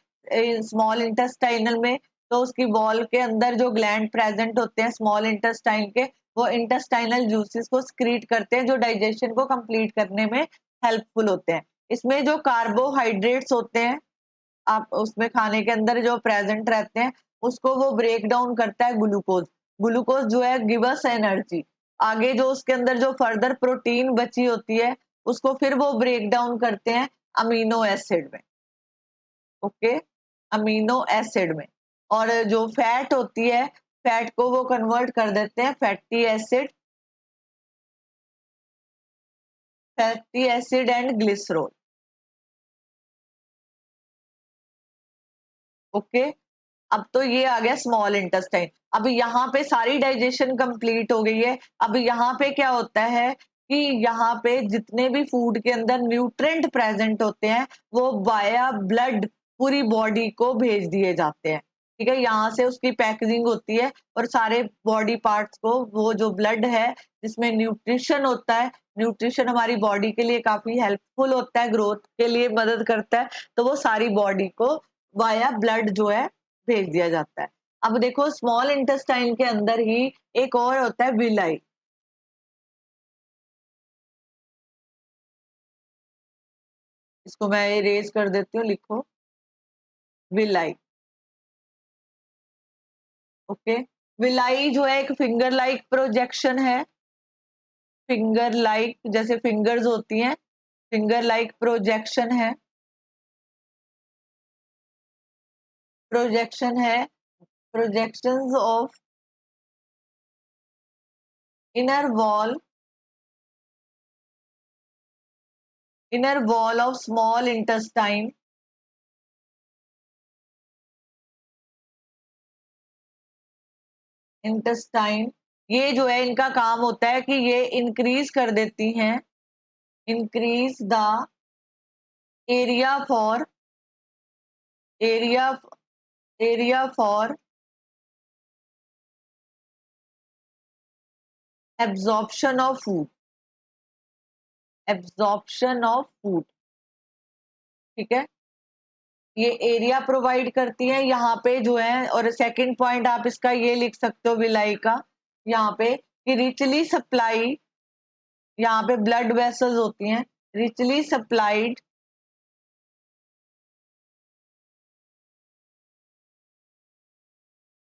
स्मॉल इंटेस्टाइनल में। तो उसकी वॉल के अंदर जो ग्लैंड प्रेजेंट होते हैं स्मॉल इंटेस्टाइन के, वो इंटेस्टाइनल जूसेस को स्क्रीट करते हैं जो डाइजेशन को कंप्लीट करने में हेल्पफुल होते हैं। इसमें जो कार्बोहाइड्रेट्स होते हैं आप उसमें खाने के अंदर जो प्रेजेंट रहते हैं, उसको वो ब्रेक डाउन करता है ग्लूकोज। ग्लूकोज जो है गिव अस एनर्जी। आगे जो उसके अंदर जो फर्दर प्रोटीन बची होती है, उसको फिर वो ब्रेक डाउन करते हैं अमीनो एसिड में। ओके, अमीनो एसिड में। और जो फैट होती है, फैट को वो कन्वर्ट कर देते हैं fatty acid and glycerol. Okay, अब तो ये आ गया स्मॉल इंटेस्टाइन। अब यहाँ पे सारी डाइजेशन कंप्लीट हो गई है। अब यहाँ पे क्या होता है कि यहाँ पे जितने भी फूड के अंदर न्यूट्रेंट प्रेजेंट होते हैं, वो वाया ब्लड पूरी बॉडी को भेज दिए जाते हैं। ठीक है, यहाँ से उसकी पैकेजिंग होती है और सारे बॉडी पार्ट्स को वो जो ब्लड है जिसमें न्यूट्रिशन होता है, न्यूट्रिशन हमारी बॉडी के लिए काफी हेल्पफुल होता है, ग्रोथ के लिए मदद करता है, तो वो सारी बॉडी को वाया ब्लड जो है भेज दिया जाता है। अब देखो स्मॉल इंटेस्टाइन के अंदर ही एक और होता है विलाई। इसको मैं इरेज कर देती हूँ, लिखो विलाई। ओके, विलाई जो है एक फिंगर लाइक प्रोजेक्शन है, फिंगर लाइक जैसे फिंगर्स होती हैं, फिंगर लाइक प्रोजेक्शन है, प्रोजेक्शन है, projections of inner wall, inner wall of small intestine, intestine. ये जो है इनका काम होता है कि ये इंक्रीज कर देती हैं increase the area for area area for absorption of food, absorption of food। ठीक है, ये एरिया प्रोवाइड करती है यहाँ पे जो है। और सेकंड पॉइंट आप इसका ये लिख सकते हो विलाई का यहाँ पे कि रिचली सप्लाई, यहाँ पे ब्लड वेसल्स होती हैं, richly supplied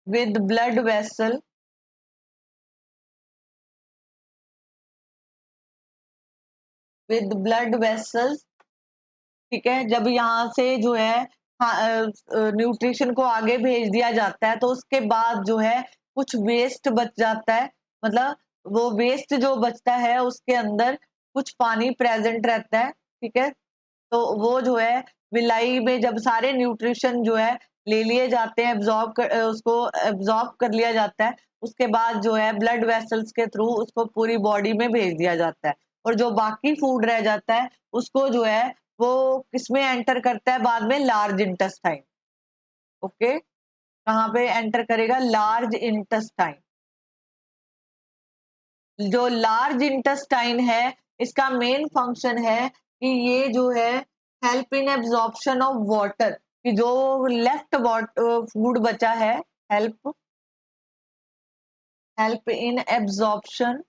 with blood vessel, with blood vessels. ठीक है, जब यहाँ से जो है न्यूट्रिशन को आगे भेज दिया जाता है तो उसके बाद जो है कुछ वेस्ट बच जाता है, मतलब वो वेस्ट जो बचता है उसके अंदर कुछ पानी प्रेजेंट रहता है। ठीक है, तो वो जो है विलाई में जब सारे न्यूट्रिशन जो है ले लिए जाते हैं, उसको एब्जॉर्ब कर लिया जाता है, उसके बाद जो है ब्लड वेसल्स के थ्रू उसको पूरी बॉडी में भेज दिया जाता है। और जो बाकी फूड रह जाता है उसको जो है वो किसमें एंटर करता है बाद में, लार्ज इंटेस्टाइन। ओके, कहाँ पे एंटर करेगा, लार्ज इंटेस्टाइन। जो लार्ज इंटेस्टाइन है इसका मेन फंक्शन है कि ये जो है help in absorption of water, कि जो लेफ्ट फूड बचा है, help help in absorption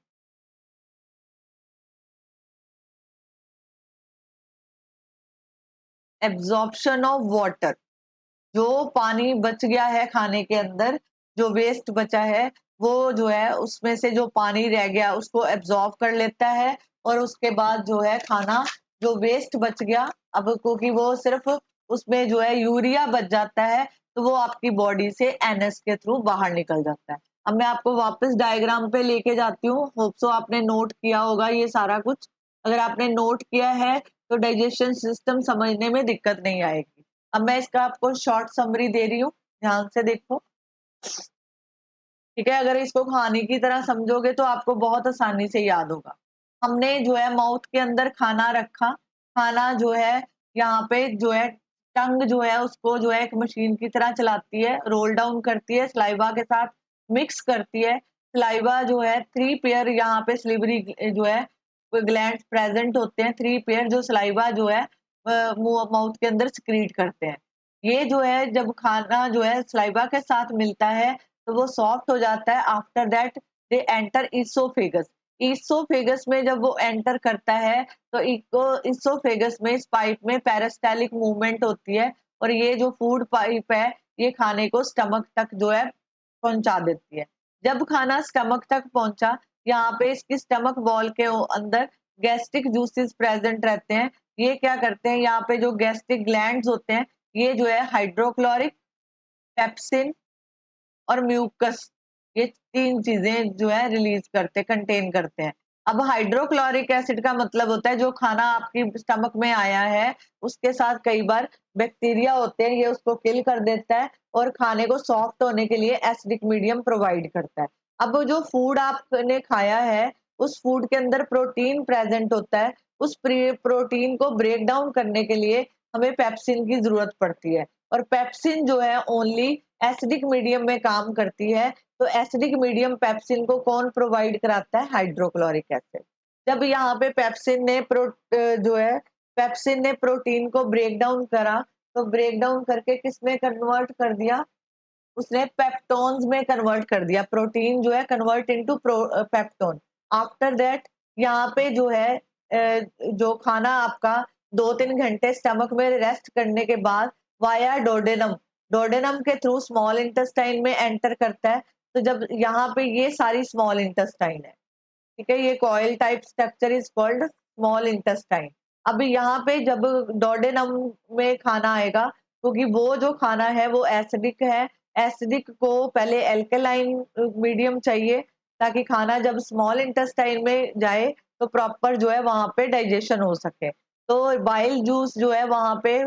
absorption of water. जो पानी बच गया है खाने के अंदर, जो वेस्ट बचा है, वो जो है उसमें से जो पानी रह गया उसको एब्जॉर्ब कर लेता है। और उसके बाद जो है खाना, जो वेस्ट बच गया, अब क्योंकि वो सिर्फ उसमें जो है यूरिया बच जाता है, तो वो आपकी बॉडी से एनएस के थ्रू बाहर निकल जाता है। अब मैं आपको वापस डायग्राम पे लेके जाती हूँ, होप सो आपने नोट किया होगा ये सारा कुछ। अगर आपने नोट किया है तो डाइजेशन सिस्टम समझने में दिक्कत नहीं आएगी। अब मैं इसका आपको शॉर्ट समरी दे रही हूँ, ध्यान से देखो। ठीक है, अगर इसको कहानी की तरह समझोगे तो आपको बहुत आसानी से याद होगा। हमने जो है माउथ के अंदर खाना रखा, खाना जो है यहाँ पे जो है टंग जो है उसको जो है एक मशीन की तरह चलाती है, रोल डाउन करती है, सलाइवा के साथ मिक्स करती है। सलाइवा जो है थ्री पेयर यहाँ पे स्लिवरी जो है ग्लैंड प्रेजेंट होते हैं, थ्री पेयर जो सलाइवा जो है माउथ के अंदर सिक्रीट करते हैं। ये जो है जब खाना जो है सलाइवा के साथ मिलता है तो वो सॉफ्ट हो जाता है। After that they enter oesophagus. Oesophagus में जब वो एंटर करता है तो ईसोफेगस में इस पाइप में पेरिस्टालिक मूवमेंट होती है और ये जो फूड पाइप है ये खाने को स्टमक तक जो है पहुंचा देती है। जब खाना स्टमक तक पहुंचा, यहाँ पे इसकी स्टमक वॉल के अंदर गैस्ट्रिक जूसेस प्रेजेंट रहते हैं। ये क्या करते हैं, यहाँ पे जो गैस्ट्रिक ग्लैंड्स होते हैं ये जो है हाइड्रोक्लोरिक, पेप्सिन और म्यूकस, ये तीन चीजें जो है रिलीज करते कंटेन करते हैं। अब हाइड्रोक्लोरिक एसिड का मतलब होता है जो खाना आपकी स्टमक में आया है उसके साथ कई बार बैक्टीरिया होते हैं, ये उसको किल कर देता है और खाने को सॉफ्ट होने के लिए एसिडिक मीडियम प्रोवाइड करता है। अब वो जो फूड आपने खाया है उस फूड के अंदर प्रोटीन प्रेजेंट होता है, उस प्रोटीन को ब्रेक डाउन करने के लिए हमें पेप्सिन की जरूरत पड़ती है। और पेप्सिन जो है ओनली एसिडिक मीडियम में काम करती है। तो एसिडिक मीडियम पेप्सिन को कौन प्रोवाइड कराता है, हाइड्रोक्लोरिक एसिड। जब यहाँ पे जो है पेप्सिन ने प्रोटीन को ब्रेक डाउन करा, तो ब्रेक डाउन करके किस में कन्वर्ट कर दिया, उसने पेप्टोन्स में कन्वर्ट कर दिया। प्रोटीन जो है convert into peptone. After that यहाँ पे जो है जो खाना आपका 2-3 घंटे स्टमक में रेस्ट करने के बाद वाया डोडेनम, डोडेनम के थ्रू स्मॉल इंटेस्टाइन में एंटर करता है। तो जब यहाँ पे ये सारी स्मॉल इंटेस्टाइन है, ठीक है, ये coil type structure is called small intestine. अब यहाँ पे जब डोडेनम में खाना आएगा, क्योंकि वो जो खाना है वो एसिडिक है, एसिडिक को पहले एल्कलाइन मीडियम चाहिए ताकि खाना जब स्मॉल इंटेस्टाइन में जाए तो प्रॉपर जो है वहां पे डाइजेशन हो सके। तो बाइल जूस जो है वहां पे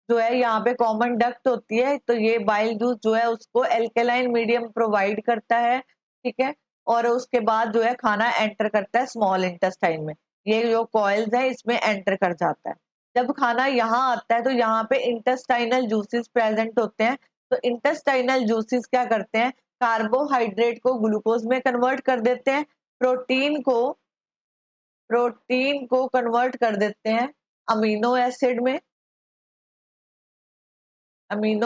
जो है यहाँ पे कॉमन डक्ट होती है, तो ये बाइल जूस जो है उसको एल्कलाइन मीडियम प्रोवाइड करता है। ठीक है, और उसके बाद जो है खाना एंटर करता है स्मॉल इंटेस्टाइन में। ये जो कॉइल्स है इसमें एंटर कर जाता है। जब खाना यहाँ आता है तो यहाँ पे इंटेस्टाइनल जूसेस प्रेजेंट होते हैं। तो इंटेस्टाइनल जूसेस क्या करते हैं, कार्बोहाइड्रेट को ग्लूकोज में कन्वर्ट कर देते हैं, प्रोटीन को कन्वर्ट कर देते हैं अमीनो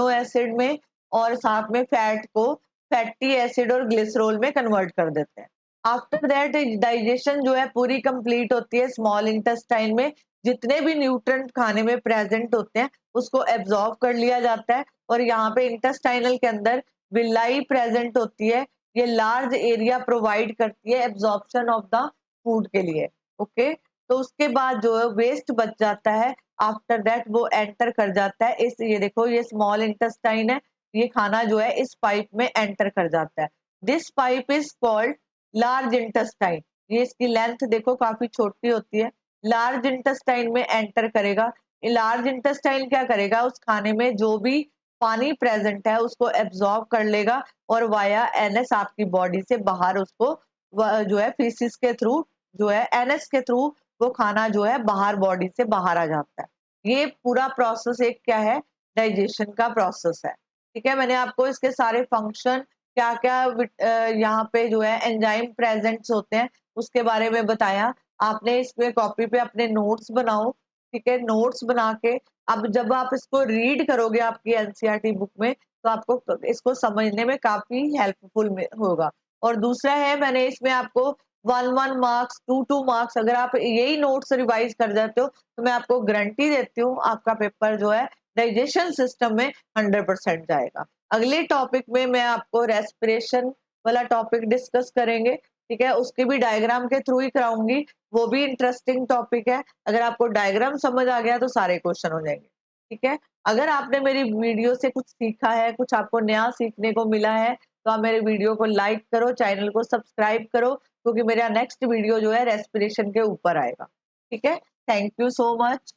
एसिड में, और साथ में फैट को फैटी एसिड और ग्लिसरॉल में कन्वर्ट कर देते हैं। आफ्टर दैट डाइजेशन जो है पूरी कंप्लीट होती है स्मॉल इंटेस्टाइन में। जितने भी न्यूट्रिएंट खाने में प्रेजेंट होते हैं उसको एब्जॉर्ब कर लिया जाता है, और यहाँ पे इंटेस्टाइनल के अंदर विलाई प्रेजेंट होती है। ये लार्ज एरिया प्रोवाइड करती है एब्जॉर्प्शन ऑफ द फूड के लिए। ओके, तो उसके बाद जो है वेस्ट बच जाता है, आफ्टर दैट वो एंटर कर जाता है इस, ये देखो ये स्मॉल इंटेस्टाइन है, ये खाना जो है इस पाइप में एंटर कर जाता है। This pipe is called large intestine. ये इसकी लेंथ देखो काफी छोटी होती है। लार्ज इंटेस्टाइन में एंटर करेगा। लार्ज इंटेस्टाइन क्या करेगा, उस खाने में जो भी पानी प्रेजेंट है उसको एब्जॉर्ब कर लेगा, और वाया एनएस आपकी बॉडी से बाहर उसको जो है फीसिस के थ्रू, जो है एनएस के थ्रू वो खाना जो है बाहर बॉडी से बाहर आ जाता है। ये पूरा प्रोसेस एक क्या है, डाइजेशन का प्रोसेस है। ठीक है, मैंने आपको इसके सारे फंक्शन क्या क्या यहाँ पे जो है एंजाइम प्रेजेंट्स होते हैं उसके बारे में बताया। आपने इसमें कॉपी पे अपने नोट्स बनाओ। ठीक है, नोट्स बना के अब जब आप इसको रीड करोगे आपकी एनसीईआरटी बुक में, तो आपको इसको समझने में काफी हेल्पफुल होगा। और दूसरा है, मैंने इसमें आपको 1 1 मार्क्स 2 2 मार्क्स, अगर आप यही नोट्स रिवाइज कर जाते हो तो मैं आपको गारंटी देती हूँ आपका पेपर जो है डाइजेशन सिस्टम में 100% जाएगा। अगले टॉपिक में मैं आपको रेस्पिरेशन वाला टॉपिक डिस्कस करेंगे। ठीक है, उसके भी डायग्राम के थ्रू ही कराऊंगी, वो भी इंटरेस्टिंग टॉपिक है। अगर आपको डायग्राम समझ आ गया तो सारे क्वेश्चन हो जाएंगे। ठीक है, अगर आपने मेरी वीडियो से कुछ सीखा है, कुछ आपको नया सीखने को मिला है, तो आप मेरे वीडियो को लाइक करो, चैनल को सब्सक्राइब करो, क्योंकि मेरा नेक्स्ट वीडियो जो है रेस्पिरेशन के ऊपर आएगा। ठीक है, थैंक यू सो मच।